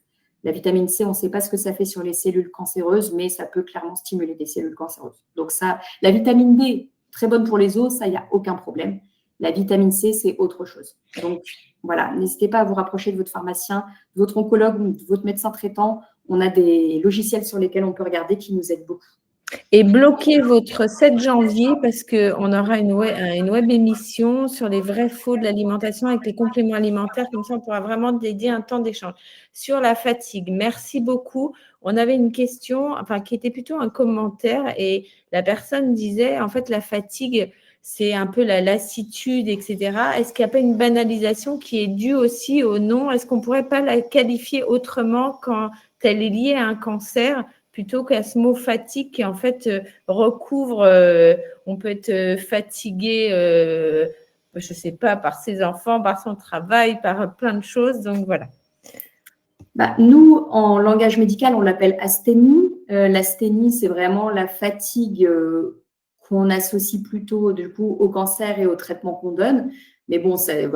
La vitamine C, on ne sait pas ce que ça fait sur les cellules cancéreuses, mais ça peut clairement stimuler des cellules cancéreuses. Donc ça, la vitamine D, très bonne pour les os, ça, il n'y a aucun problème. La vitamine C, c'est autre chose. Donc, voilà, n'hésitez pas à vous rapprocher de votre pharmacien, de votre oncologue ou de votre médecin traitant. On a des logiciels sur lesquels on peut regarder qui nous aident beaucoup. Et bloquez votre 7 janvier parce qu'on aura une web émission sur les vrais faux de l'alimentation avec les compléments alimentaires. Comme ça, on pourra vraiment dédier un temps d'échange. Sur la fatigue, merci beaucoup. On avait une question, enfin, qui était plutôt un commentaire et la personne disait, en fait, la fatigue, c'est un peu la lassitude, etc. Est-ce qu'il n'y a pas une banalisation qui est due aussi au nom? Est-ce qu'on ne pourrait pas la qualifier autrement quand elle est liée à un cancer plutôt qu'à ce mot fatigue qui en fait recouvre, on peut être fatigué, je ne sais pas, par ses enfants, par son travail, par plein de choses. Donc voilà. Nous, en langage médical, on l'appelle asthénie. L'asthénie, c'est vraiment la fatigue qu'on associe plutôt du coup au cancer et au traitement qu'on donne. Mais bon, c'est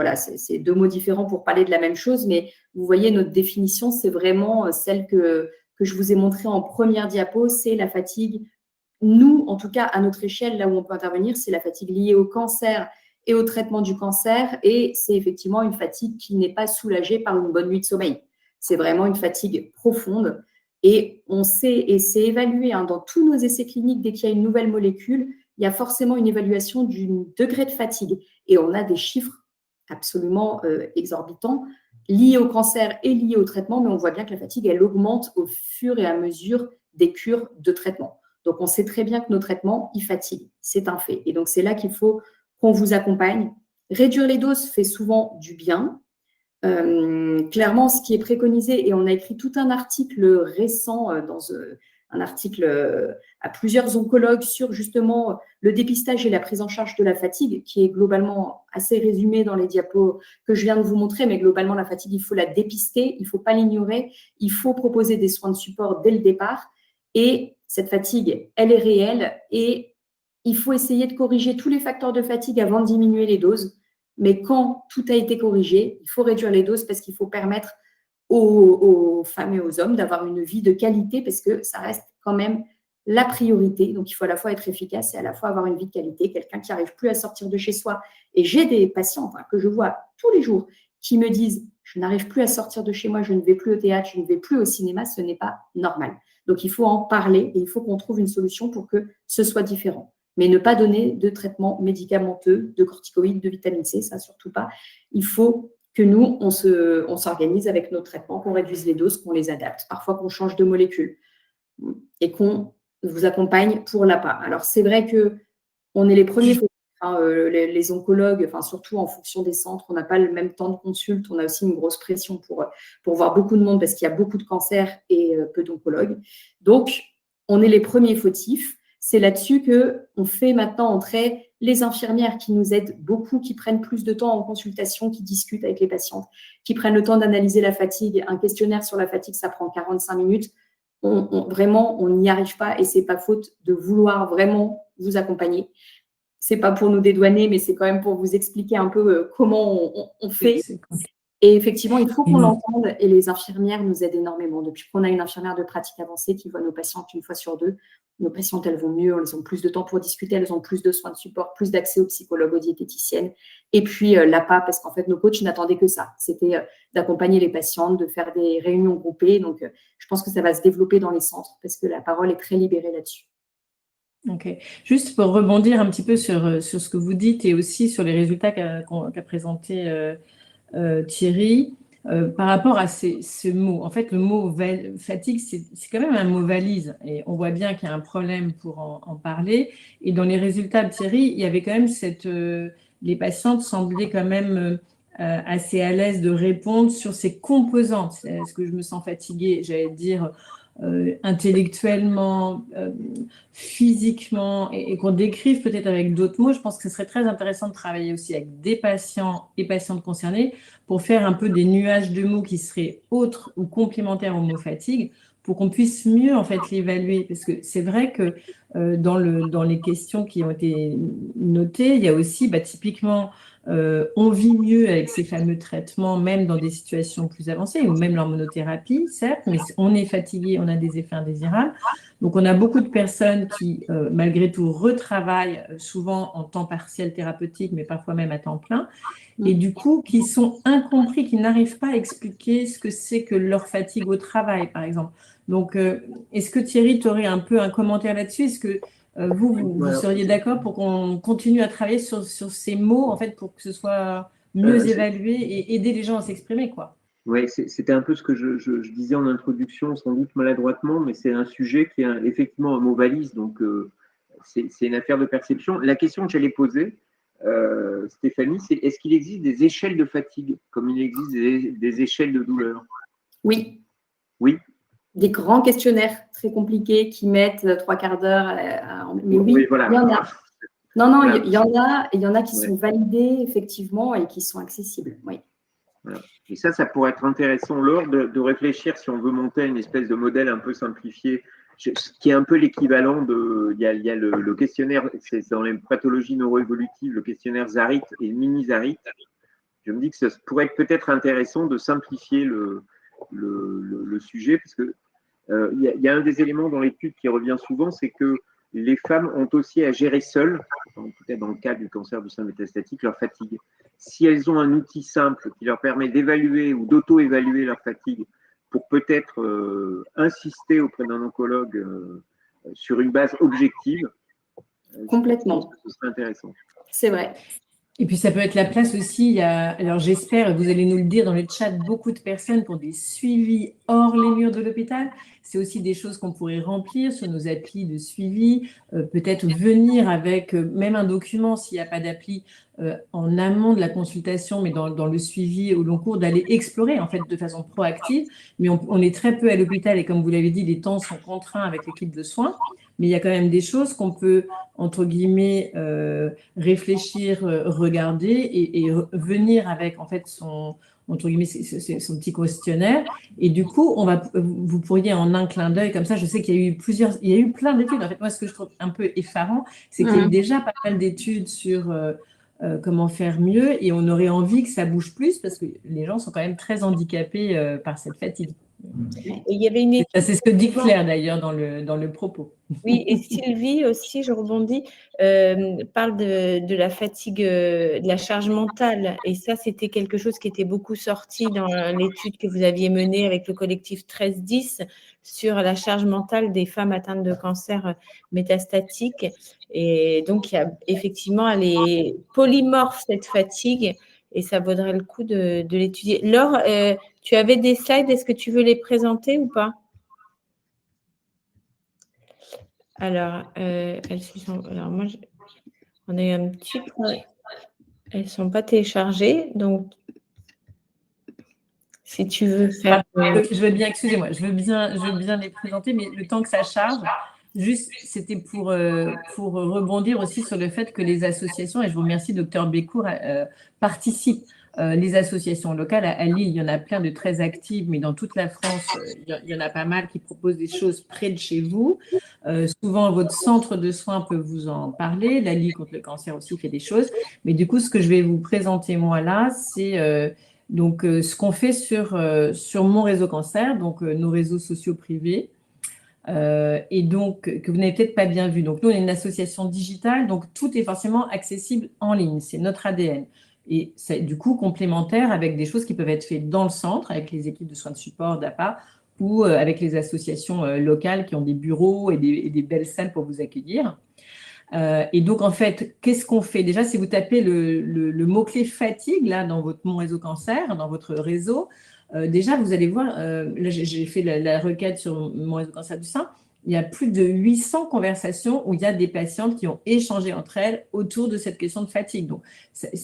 deux mots différents pour parler de la même chose. Mais vous voyez, notre définition, c'est vraiment celle que je vous ai montrée en première diapo, c'est la fatigue. Nous, en tout cas, à notre échelle, là où on peut intervenir, c'est la fatigue liée au cancer et au traitement du cancer. Et c'est effectivement une fatigue qui n'est pas soulagée par une bonne nuit de sommeil. C'est vraiment une fatigue profonde. Et on sait, et c'est évalué dans tous nos essais cliniques, dès qu'il y a une nouvelle molécule, il y a forcément une évaluation du degré de fatigue. Et on a des chiffres absolument exorbitants liés au cancer et liés au traitement, mais on voit bien que la fatigue, elle augmente au fur et à mesure des cures de traitement. Donc, on sait très bien que nos traitements, ils fatiguent. C'est un fait. Et donc, c'est là qu'il faut qu'on vous accompagne. Réduire les doses fait souvent du bien. Clairement, ce qui est préconisé, et on a écrit tout un article récent dans un article à plusieurs oncologues sur justement le dépistage et la prise en charge de la fatigue, qui est globalement assez résumé dans les diapos que je viens de vous montrer, mais globalement, la fatigue, il faut la dépister, il ne faut pas l'ignorer, il faut proposer des soins de support dès le départ, et cette fatigue, elle est réelle, et il faut essayer de corriger tous les facteurs de fatigue avant de diminuer les doses. Mais quand tout a été corrigé, il faut réduire les doses parce qu'il faut permettre aux femmes et aux hommes d'avoir une vie de qualité parce que ça reste quand même la priorité. Donc, il faut à la fois être efficace et à la fois avoir une vie de qualité. Quelqu'un qui n'arrive plus à sortir de chez soi. Et j'ai des patients que je vois tous les jours qui me disent « je n'arrive plus à sortir de chez moi, je ne vais plus au théâtre, je ne vais plus au cinéma », ce n'est pas normal. Donc, il faut en parler et il faut qu'on trouve une solution pour que ce soit différent. Mais ne pas donner de traitement médicamenteux, de corticoïdes, de vitamine C, ça surtout pas. Il faut que nous, on s'organise avec nos traitements, qu'on réduise les doses, qu'on les adapte, parfois qu'on change de molécule et qu'on vous accompagne pour l'APA. Alors, c'est vrai qu'on est les premiers, les oncologues, surtout en fonction des centres, on n'a pas le même temps de consulte, on a aussi une grosse pression pour voir beaucoup de monde parce qu'il y a beaucoup de cancers et peu d'oncologues. Donc, on est les premiers fautifs. C'est là-dessus qu'on fait maintenant entrer les infirmières qui nous aident beaucoup, qui prennent plus de temps en consultation, qui discutent avec les patientes, qui prennent le temps d'analyser la fatigue. Un questionnaire sur la fatigue, ça prend 45 minutes. Vraiment, on n'y arrive pas et ce n'est pas faute de vouloir vraiment vous accompagner. Ce n'est pas pour nous dédouaner, mais c'est quand même pour vous expliquer un peu comment on fait. Et effectivement, il faut qu'on l'entende et les infirmières nous aident énormément. Depuis qu'on a une infirmière de pratique avancée qui voit nos patientes une fois sur deux, nos patientes, elles vont mieux, elles ont plus de temps pour discuter, elles ont plus de soins de support, plus d'accès aux psychologues, aux diététiciennes. Et puis l'APA, parce qu'en fait, nos coachs n'attendaient que ça. C'était d'accompagner les patientes, de faire des réunions groupées. Donc, je pense que ça va se développer dans les centres parce que la parole est très libérée là-dessus. Ok. Juste pour rebondir un petit peu sur ce que vous dites et aussi sur les résultats qu'a présenté Thierry, par rapport à ce mot. En fait, le mot fatigue, c'est quand même un mot valise. Et on voit bien qu'il y a un problème pour en parler. Et dans les résultats de Thierry, il y avait quand même les patientes semblaient quand même assez à l'aise de répondre sur ces composantes. Est-ce que je me sens fatiguée, j'allais dire, intellectuellement, physiquement, et qu'on décrive peut-être avec d'autres mots. Je pense que ce serait très intéressant de travailler aussi avec des patients et patientes concernés pour faire un peu des nuages de mots qui seraient autres ou complémentaires au mot fatigue pour qu'on puisse mieux en fait l'évaluer. Parce que c'est vrai que dans les questions qui ont été notées, il y a aussi typiquement on vit mieux avec ces fameux traitements, même dans des situations plus avancées, ou même l'hormonothérapie, certes, mais on est fatigué, on a des effets indésirables. Donc, on a beaucoup de personnes qui, malgré tout, retravaillent souvent en temps partiel thérapeutique, mais parfois même à temps plein, et du coup, qui sont incompris, qui n'arrivent pas à expliquer ce que c'est que leur fatigue au travail, par exemple. Donc, est-ce que Thierry, tu aurais un peu un commentaire là-dessus? Est-ce que vous seriez d'accord pour qu'on continue à travailler sur ces mots, en fait, pour que ce soit mieux évalué et aider les gens à s'exprimer, quoi? Oui, c'était un peu ce que je disais en introduction, sans doute maladroitement, mais c'est un sujet qui est effectivement un mot valise, donc c'est une affaire de perception. La question que j'allais poser, Stéphanie, c'est est-ce qu'il existe des échelles de fatigue, comme il existe des échelles de douleur? Oui. Oui. Des grands questionnaires très compliqués qui mettent 3/4 d'heure. Mais oui, voilà. il y en a. Non, Voilà. il y en a qui sont validés, effectivement, et qui sont accessibles. Oui. Voilà. Et ça pourrait être intéressant, Laure, de réfléchir si on veut monter une espèce de modèle un peu simplifié, qui est un peu l'équivalent de. Il y a le questionnaire, c'est dans les pathologies neuroévolutives, le questionnaire Zarit et le mini Zarit. Je me dis que ça pourrait être peut-être intéressant de simplifier le sujet, parce que il y a un des éléments dans l'étude qui revient souvent, c'est que les femmes ont aussi à gérer seules, en tout cas dans le cas du cancer du sein métastatique, leur fatigue. Si elles ont un outil simple qui leur permet d'évaluer ou d'auto-évaluer leur fatigue pour peut-être insister auprès d'un oncologue sur une base objective, complètement, je pense que ce serait intéressant. C'est vrai. Et puis, ça peut être la place aussi, alors j'espère, vous allez nous le dire dans le chat, beaucoup de personnes pour des suivis hors les murs de l'hôpital. C'est aussi des choses qu'on pourrait remplir sur nos applis de suivi, peut-être venir avec même un document s'il n'y a pas d'appli en amont de la consultation, mais dans le suivi au long cours, d'aller explorer en fait de façon proactive. Mais on est très peu à l'hôpital et comme vous l'avez dit, les temps sont contraints avec l'équipe de soins. Mais il y a quand même des choses qu'on peut, entre guillemets, réfléchir, regarder et venir avec en fait son petit questionnaire. Et du coup, vous pourriez en un clin d'œil comme ça, je sais qu'il y a eu plein d'études. En fait, moi, ce que je trouve un peu effarant, c'est qu'il y a eu déjà pas mal d'études sur comment faire mieux et on aurait envie que ça bouge plus parce que les gens sont quand même très handicapés par cette fatigue. Et il y avait une étude. C'est ce que dit Claire d'ailleurs dans le propos. Oui, et Sylvie aussi, je rebondis, parle de la fatigue, de la charge mentale. Et ça, c'était quelque chose qui était beaucoup sorti dans l'étude que vous aviez menée avec le collectif 1310 sur la charge mentale des femmes atteintes de cancer métastatique. Et donc, effectivement, elle est polymorphe, cette fatigue, et ça vaudrait le coup de l'étudier. Laure, tu avais des slides, est-ce que tu veux les présenter ou pas ? Alors, moi, on a eu un petit point. Elles ne sont pas téléchargées. Donc, si tu veux faire. Je veux bien, excusez-moi, je veux bien les présenter, mais le temps que ça charge, juste, c'était pour rebondir aussi sur le fait que les associations, et je vous remercie, Dr Bécourt, participent. Les associations locales, à Lille, il y en a plein de très actives, mais dans toute la France, il y en a pas mal qui proposent des choses près de chez vous. Souvent, votre centre de soins peut vous en parler. La Ligue contre le cancer aussi fait des choses. Mais du coup, ce que je vais vous présenter, moi, là, c'est ce qu'on fait sur mon réseau cancer, donc nos réseaux sociaux privés. Et donc, que vous n'avez peut-être pas bien vu. Donc, nous, on est une association digitale, donc tout est forcément accessible en ligne. C'est notre ADN. Et c'est du coup complémentaire avec des choses qui peuvent être faites dans le centre, avec les équipes de soins de support d'APA, ou avec les associations locales qui ont des bureaux et des belles salles pour vous accueillir. Et donc, en fait, qu'est-ce qu'on fait? Déjà, si vous tapez le mot-clé fatigue, là, dans mon réseau cancer, dans votre réseau, déjà, vous allez voir, là, j'ai fait la requête sur mon réseau cancer du sein, il y a plus de 800 conversations où il y a des patientes qui ont échangé entre elles autour de cette question de fatigue. Donc,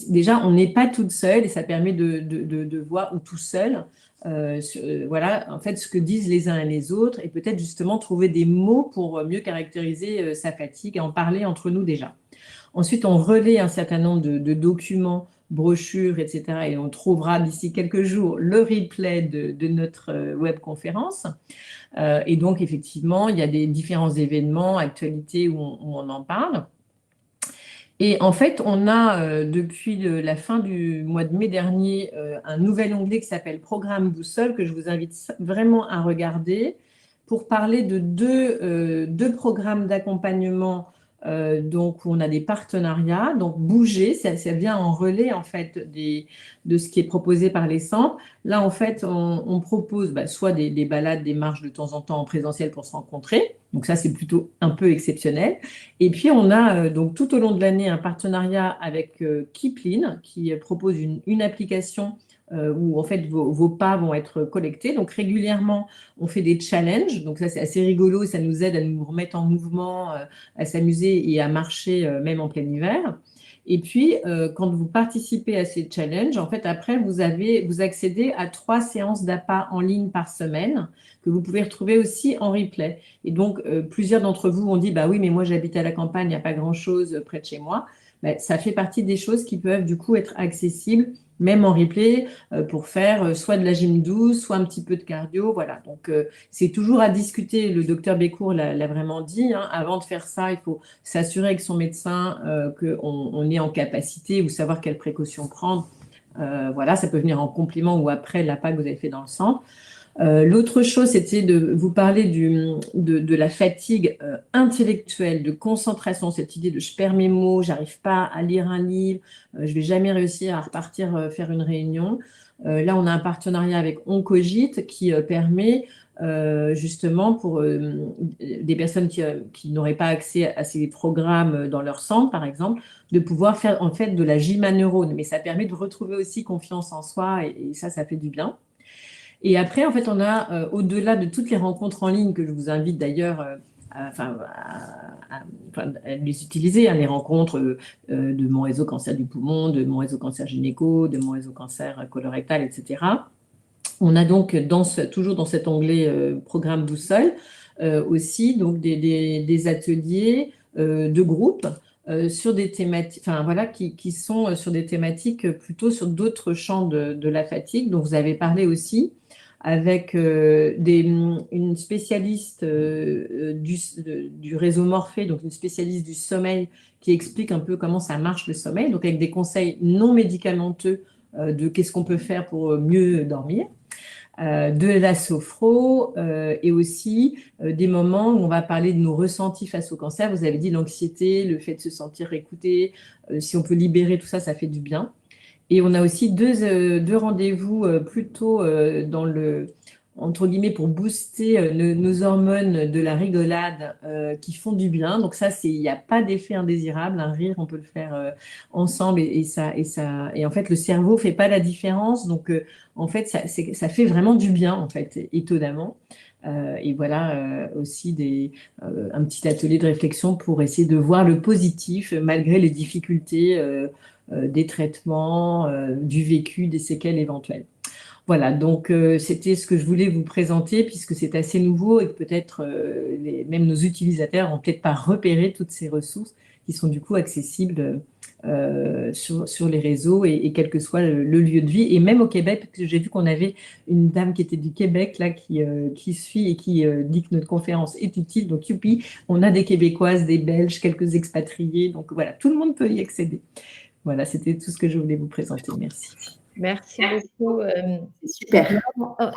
déjà, on n'est pas toute seule et ça permet de voir, ou tout seul, voilà, en fait, ce que disent les uns et les autres et peut-être justement trouver des mots pour mieux caractériser sa fatigue et en parler entre nous déjà. Ensuite, on relaie un certain nombre de documents brochure, etc. Et on trouvera d'ici quelques jours le replay de notre webconférence. Et donc, effectivement, il y a des différents événements, actualités où on en parle. Et en fait, on a depuis la fin du mois de mai dernier un nouvel onglet qui s'appelle Programme Boussole que je vous invite vraiment à regarder pour parler de deux programmes d'accompagnement donc où on a des partenariats. Donc Bouger, ça vient en relais en fait de ce qui est proposé par les centres. Là, en fait, on propose soit des balades, des marches de temps en temps en présentiel pour se rencontrer. Donc ça, c'est plutôt un peu exceptionnel. Et puis, on a donc tout au long de l'année un partenariat avec Keepline qui propose une application où en fait vos pas vont être collectés. Donc régulièrement, on fait des challenges. Donc ça, c'est assez rigolo. Ça nous aide à nous remettre en mouvement, à s'amuser et à marcher même en plein hiver. Et puis, quand vous participez à ces challenges, en fait, après, vous accédez à 3 séances d'appât en ligne par semaine que vous pouvez retrouver aussi en replay. Et donc, plusieurs d'entre vous ont dit, bah oui, mais moi, j'habite à la campagne, il n'y a pas grand-chose près de chez moi. Ça fait partie des choses qui peuvent du coup être accessibles, même en replay, pour faire soit de la gym douce, soit un petit peu de cardio. Voilà, donc c'est toujours à discuter. Le docteur Bécourt l'a vraiment dit. Avant de faire ça, il faut s'assurer avec son médecin qu'on est en capacité ou savoir quelles précautions prendre. Voilà, ça peut venir en complément ou après l'appât que vous avez fait dans le centre. L'autre chose, c'était de vous parler de la fatigue intellectuelle, de concentration, cette idée de je perds mes mots, j'arrive pas à lire un livre, je vais jamais réussir à repartir faire une réunion. Là, on a un partenariat avec Oncogite qui permet justement pour des personnes qui n'auraient pas accès à ces programmes dans leur centre, par exemple, de pouvoir faire en fait de la gym à neurones. Mais ça permet de retrouver aussi confiance en soi et ça fait du bien. Et après, en fait, on a, au-delà de toutes les rencontres en ligne que je vous invite d'ailleurs à les utiliser, les rencontres de mon réseau cancer du poumon, de mon réseau cancer gynéco, de mon réseau cancer colorectal, etc. On a donc toujours dans cet onglet programme boussole aussi donc des ateliers de groupe sur des thématiques, qui sont sur des thématiques plutôt sur d'autres champs de la fatigue, dont vous avez parlé aussi, avec une spécialiste du réseau Morphée, donc une spécialiste du sommeil qui explique un peu comment ça marche le sommeil, donc avec des conseils non médicamenteux de qu'est-ce qu'on peut faire pour mieux dormir. De la sophro et aussi des moments où on va parler de nos ressentis face au cancer. Vous avez dit l'anxiété, le fait de se sentir écouté, si on peut libérer tout ça, ça fait du bien. Et on a aussi deux rendez-vous plutôt dans entre guillemets, pour booster nos hormones de la rigolade qui font du bien. Donc ça, il n'y a pas d'effet indésirable. Un rire, on peut le faire ensemble et en fait, le cerveau ne fait pas la différence. Donc, en fait, ça fait vraiment du bien, en fait, étonnamment. Et voilà aussi un petit atelier de réflexion pour essayer de voir le positif malgré les difficultés des traitements, du vécu, des séquelles éventuelles. Voilà, donc c'était ce que je voulais vous présenter puisque c'est assez nouveau et que peut-être même nos utilisateurs n'ont peut-être pas repéré toutes ces ressources qui sont du coup accessibles sur les réseaux et quel que soit le lieu de vie. Et même au Québec, parce que j'ai vu qu'on avait une dame qui était du Québec là, qui suit et qui dit que notre conférence est utile. Donc youpi, on a des Québécoises, des Belges, quelques expatriés. Donc voilà, tout le monde peut y accéder. Voilà, c'était tout ce que je voulais vous présenter. Merci. Merci beaucoup. C'est super.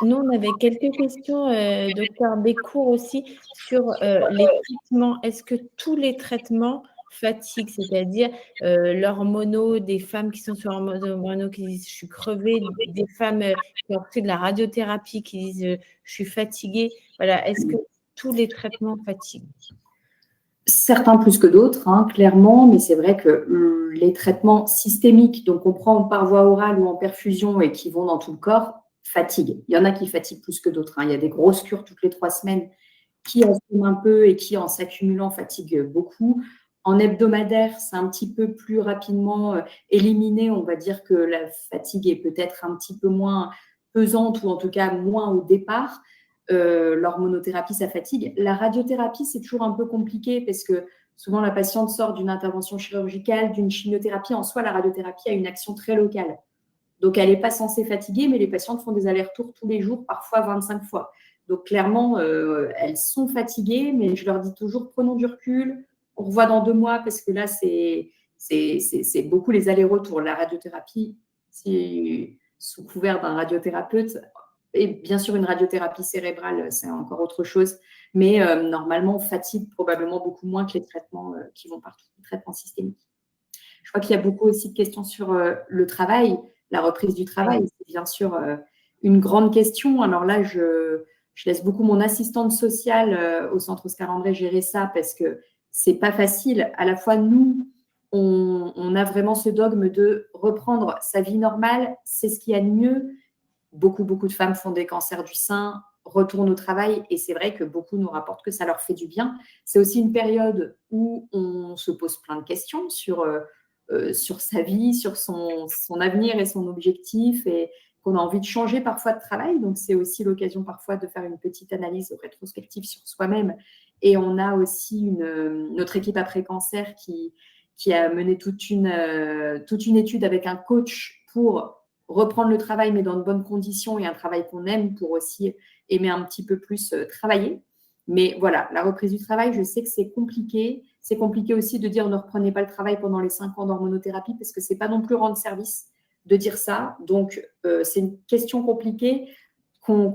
Nous, on avait quelques questions, docteur Bécourt aussi, sur les traitements. Est-ce que tous les traitements fatiguent, c'est-à-dire l'hormono, des femmes qui sont sur hormono qui disent « je suis crevée », des femmes qui ont fait de la radiothérapie qui disent « je suis fatiguée ». Voilà, est-ce que tous les traitements fatiguent? Certains plus que d'autres, clairement, mais c'est vrai que les traitements systémiques, donc on prend par voie orale ou en perfusion et qui vont dans tout le corps, fatiguent. Il y en a qui fatiguent plus que d'autres. Il y a des grosses cures toutes les 3 semaines qui assument un peu et qui, en s'accumulant, fatiguent beaucoup. En hebdomadaire, c'est un petit peu plus rapidement éliminé. On va dire que la fatigue est peut-être un petit peu moins pesante ou en tout cas moins au départ. L'hormonothérapie, ça fatigue. La radiothérapie, c'est toujours un peu compliqué parce que Souvent, la patiente sort d'une intervention chirurgicale, d'une chimiothérapie. En soi, la radiothérapie a une action très locale. Donc, elle n'est pas censée fatiguer, mais les patientes font des allers-retours tous les jours, parfois 25 fois. Donc, clairement, elles sont fatiguées, mais je leur dis toujours, prenons du recul, on revoit dans 2 mois, parce que là, c'est beaucoup les allers-retours. La radiothérapie, c'est sous couvert d'un radiothérapeute, et bien sûr, une radiothérapie cérébrale, c'est encore autre chose, mais normalement, on fatigue probablement beaucoup moins que les traitements qui vont partout, les traitements systémiques. Je crois qu'il y a beaucoup aussi de questions sur le travail, la reprise du travail. C'est bien sûr une grande question. Alors là, je laisse beaucoup mon assistante sociale au centre Oscar André gérer ça parce que c'est pas facile. À la fois, nous, on a vraiment ce dogme de reprendre sa vie normale. C'est ce qu'il y a de mieux. Beaucoup de femmes font des cancers du sein, retournent au travail et c'est vrai que beaucoup nous rapportent que ça leur fait du bien. C'est aussi une période où on se pose plein de questions sur sa vie, sur son avenir et son objectif et qu'on a envie de changer parfois de travail. Donc, c'est aussi l'occasion parfois de faire une petite analyse rétrospective sur soi-même. Et on a aussi notre équipe après-cancer qui a mené toute une étude avec un coach pour reprendre le travail, mais dans de bonnes conditions et un travail qu'on aime pour aussi aimer un petit peu plus travailler. Mais voilà, la reprise du travail, je sais que c'est compliqué. C'est compliqué aussi de dire ne reprenez pas le travail pendant les 5 ans d'hormonothérapie parce que ce n'est pas non plus rendre service de dire ça. Donc, c'est une question compliquée qu'on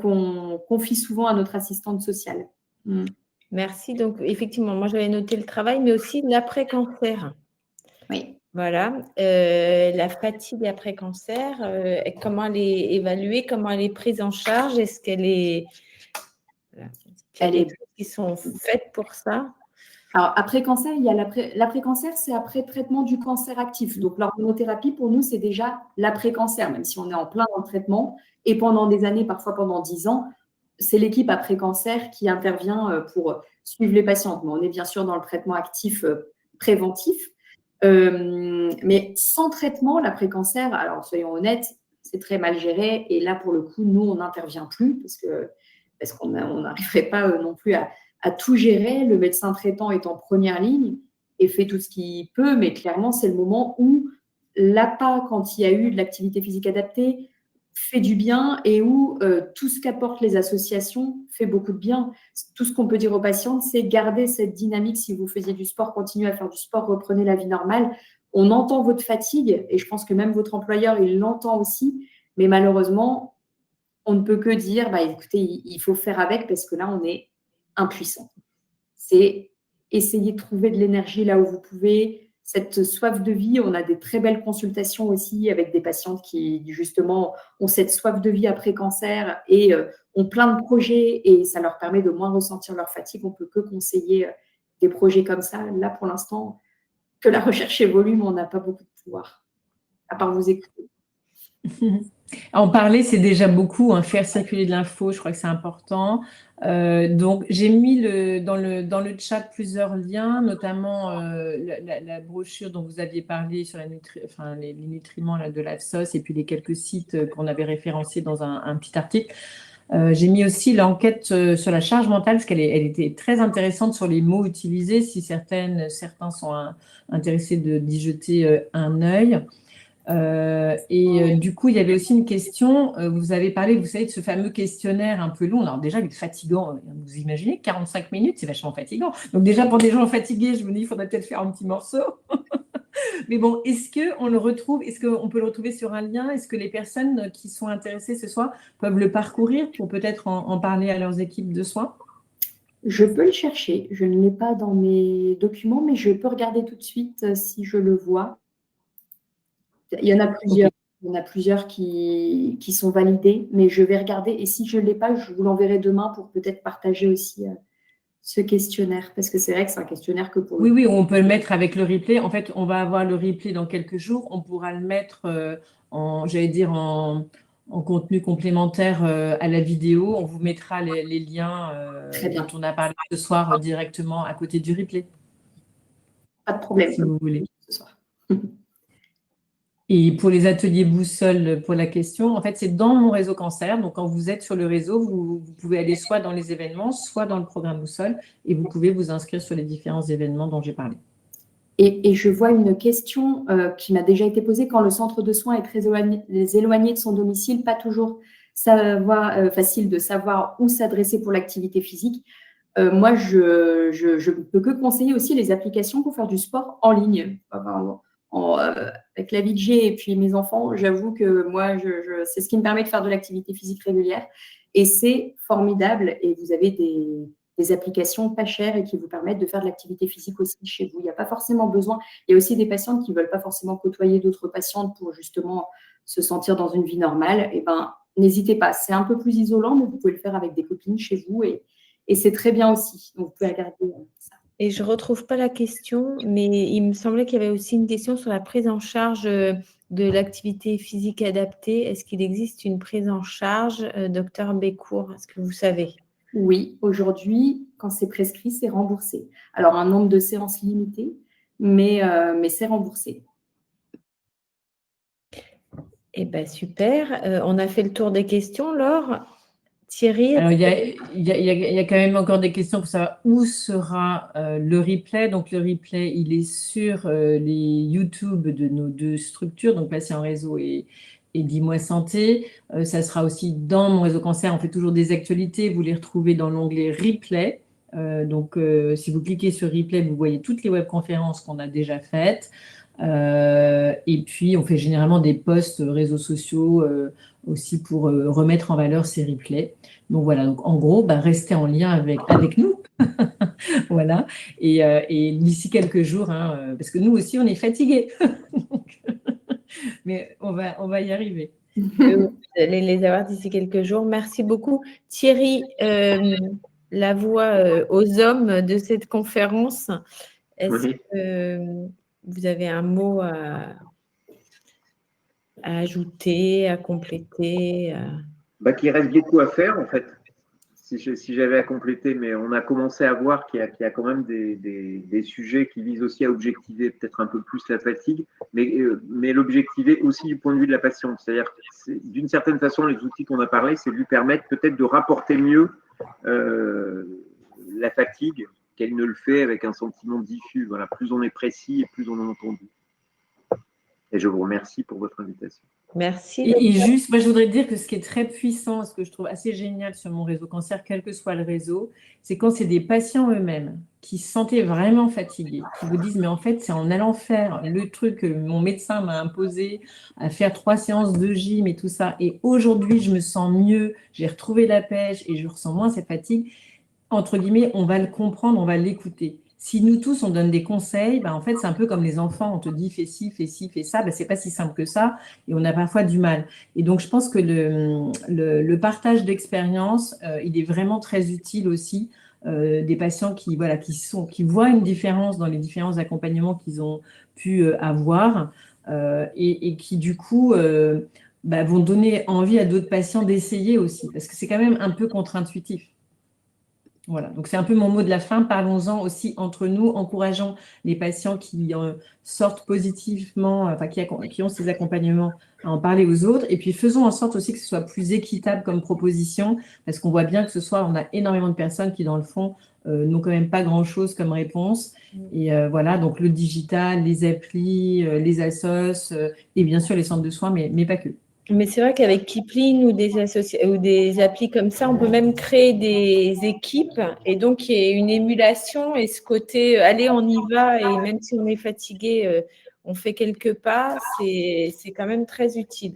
confie souvent à notre assistante sociale. Merci. Donc, effectivement, moi, j'avais noté le travail, mais aussi l'après-cancer. Oui. Voilà. La fatigue après-cancer, comment elle est évaluée, comment elle est prise en charge? Est-ce qu'elle est… Voilà. Il y a des choses qui sont faites pour ça? Alors, après cancer, il y a l'après-cancer, c'est après traitement du cancer actif. Donc, l'hormonothérapie, pour nous, c'est déjà l'après-cancer, même si on est en plein dans le traitement. Et pendant des années, parfois pendant 10 ans, c'est l'équipe après-cancer qui intervient pour suivre les patientes. Mais on est bien sûr dans le traitement actif préventif. Mais sans traitement, l'après-cancer, alors soyons honnêtes, c'est très mal géré. Et là, pour le coup, nous, on n'intervient plus parce qu'on n'arriverait pas non plus à tout gérer. Le médecin traitant est en première ligne et fait tout ce qu'il peut, mais clairement, c'est le moment où l'APA, quand il y a eu de l'activité physique adaptée, fait du bien et où tout ce qu'apportent les associations fait beaucoup de bien. Tout ce qu'on peut dire aux patientes, c'est garder cette dynamique. Si vous faisiez du sport, continuez à faire du sport, reprenez la vie normale. On entend votre fatigue et je pense que même votre employeur, il l'entend aussi, mais malheureusement, on ne peut que dire, écoutez, il faut faire avec parce que là, on est impuissant. C'est essayer de trouver de l'énergie là où vous pouvez, cette soif de vie. On a des très belles consultations aussi avec des patientes qui, justement, ont cette soif de vie après cancer et ont plein de projets et ça leur permet de moins ressentir leur fatigue. On ne peut que conseiller des projets comme ça. Là, pour l'instant, que la recherche évolue, mais on n'a pas beaucoup de pouvoir, à part vous écouter. En parler, c'est déjà beaucoup, hein, faire circuler de l'info, je crois que c'est important. Donc, j'ai mis dans le chat plusieurs liens, notamment la brochure dont vous aviez parlé sur les nutriments là, de l'AFSOS et puis les quelques sites qu'on avait référencés dans un petit article. J'ai mis aussi l'enquête sur la charge mentale parce qu'elle était très intéressante sur les mots utilisés, si certains sont intéressés d'y jeter un œil. Du coup, il y avait aussi une question, vous avez parlé, vous savez, de ce fameux questionnaire un peu long. Alors déjà, il est fatigant, vous imaginez, 45 minutes, c'est vachement fatigant. Donc déjà, pour des gens fatigués, je me dis, il faudrait peut-être faire un petit morceau. Mais bon, est-ce qu'on le retrouve, est-ce qu'on peut le retrouver sur un lien? Est-ce que les personnes qui sont intéressées ce soir peuvent le parcourir pour peut-être en parler à leurs équipes de soins? Je peux le chercher, je ne l'ai pas dans mes documents, mais je peux regarder tout de suite si je le vois. Il y en a plusieurs, okay. Il y en a plusieurs qui sont validés, mais je vais regarder. Et si je ne l'ai pas, je vous l'enverrai demain pour peut-être partager aussi ce questionnaire. Parce que c'est vrai que c'est un questionnaire que pour… Oui, on peut le mettre avec le replay. En fait, on va avoir le replay dans quelques jours. On pourra le mettre en contenu complémentaire à la vidéo. On vous mettra les liens dont on a parlé ce soir directement à côté du replay. Pas de problème. Si vous voulez. Ce soir. Et pour les ateliers boussole, pour la question, en fait, c'est dans mon réseau cancer. Donc, quand vous êtes sur le réseau, vous pouvez aller soit dans les événements, soit dans le programme boussole, et vous pouvez vous inscrire sur les différents événements dont j'ai parlé. Et je vois une question qui m'a déjà été posée. Quand le centre de soins est très éloigné de son domicile, pas toujours facile de savoir où s'adresser pour l'activité physique. Moi, je ne peux que conseiller aussi les applications pour faire du sport en ligne. Avec la vie que j'ai et puis mes enfants, j'avoue que moi, c'est ce qui me permet de faire de l'activité physique régulière. Et c'est formidable. Et vous avez des applications pas chères et qui vous permettent de faire de l'activité physique aussi chez vous. Il n'y a pas forcément besoin. Il y a aussi des patientes qui ne veulent pas forcément côtoyer d'autres patientes pour justement se sentir dans une vie normale. Eh ben, n'hésitez pas. C'est un peu plus isolant, mais vous pouvez le faire avec des copines chez vous et c'est très bien aussi. Donc, vous pouvez regarder ça. Et je ne retrouve pas la question, mais il me semblait qu'il y avait aussi une question sur la prise en charge de l'activité physique adaptée. Est-ce qu'il existe une prise en charge, docteur Bécourt? Est-ce que vous savez? Oui, aujourd'hui, quand c'est prescrit, c'est remboursé. Alors, un nombre de séances limité, mais c'est remboursé. Eh bien, super. On a fait le tour des questions, Laure. Thierry? Alors, il y a quand même encore des questions pour savoir où sera le replay. Donc, le replay, il est sur les YouTube de nos deux structures, donc Patient Réseau et Dis-moi Santé. Ça sera aussi dans mon réseau cancer. On fait toujours des actualités. Vous les retrouvez dans l'onglet replay. Donc, si vous cliquez sur replay, vous voyez toutes les webconférences qu'on a déjà faites. Et puis, on fait généralement des posts réseaux sociaux aussi pour remettre en valeur ces replays. Donc voilà, donc en gros, restez en lien avec nous. Voilà. Et d'ici quelques jours, hein, parce que nous aussi, on est fatigués. Mais on va y arriver. Vous allez les avoir d'ici quelques jours. Merci beaucoup. Thierry, la voix aux hommes de cette conférence. Est-ce que vous avez un mot à ajouter, à compléter? Qu'il reste beaucoup à faire, en fait, si j'avais à compléter, mais on a commencé à voir qu'il y a quand même des sujets qui visent aussi à objectiver peut-être un peu plus la fatigue, mais l'objectiver aussi du point de vue de la patiente. C'est-à-dire, d'une certaine façon, les outils qu'on a parlé, c'est de lui permettre peut-être de rapporter mieux la fatigue qu'elle ne le fait avec un sentiment diffus. Voilà, plus on est précis et plus on en a entendu. Et je vous remercie pour votre invitation. Merci. Et juste, moi, je voudrais dire que ce qui est très puissant, ce que je trouve assez génial sur mon réseau cancer, quel que soit le réseau, c'est quand c'est des patients eux-mêmes qui se sentaient vraiment fatigués, qui vous disent, mais en fait, c'est en allant faire le truc que mon médecin m'a imposé, à faire 3 séances de gym et tout ça, et aujourd'hui, je me sens mieux, j'ai retrouvé la pêche et je ressens moins cette fatigue. Entre guillemets, on va le comprendre, on va l'écouter. Si nous tous, on donne des conseils, en fait, c'est un peu comme les enfants, on te dit fais ci, fais ci, fais ça, c'est pas si simple que ça et on a parfois du mal. Et donc, je pense que le partage d'expérience, il est vraiment très utile aussi des patients qui voient une différence dans les différents accompagnements qu'ils ont pu avoir et qui, du coup, vont donner envie à d'autres patients d'essayer aussi, parce que c'est quand même un peu contre-intuitif. Voilà, donc c'est un peu mon mot de la fin. Parlons-en aussi entre nous, encourageons les patients qui sortent positivement, qui ont ces accompagnements à en parler aux autres. Et puis faisons en sorte aussi que ce soit plus équitable comme proposition, parce qu'on voit bien que ce soir, on a énormément de personnes qui, dans le fond, n'ont quand même pas grand-chose comme réponse. Et voilà, donc le digital, les applis, les assos et bien sûr les centres de soins, mais pas que. Mais c'est vrai qu'avec Kipling ou des applis comme ça, on peut même créer des équipes et donc il y a une émulation et ce côté allez, on y va et même si on est fatigué, on fait quelques pas, c'est quand même très utile.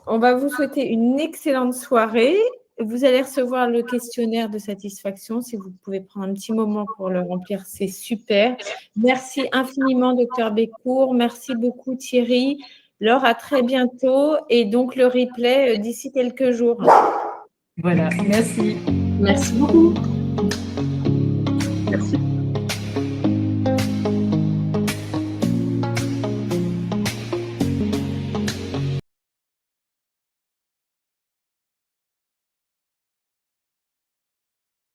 On va vous souhaiter une excellente soirée. Vous allez recevoir le questionnaire de satisfaction. Si vous pouvez prendre un petit moment pour le remplir, c'est super. Merci infiniment, docteur Bécourt. Merci beaucoup, Thierry. Laure, à très bientôt. Et donc, le replay d'ici quelques jours. Voilà, merci. Merci beaucoup.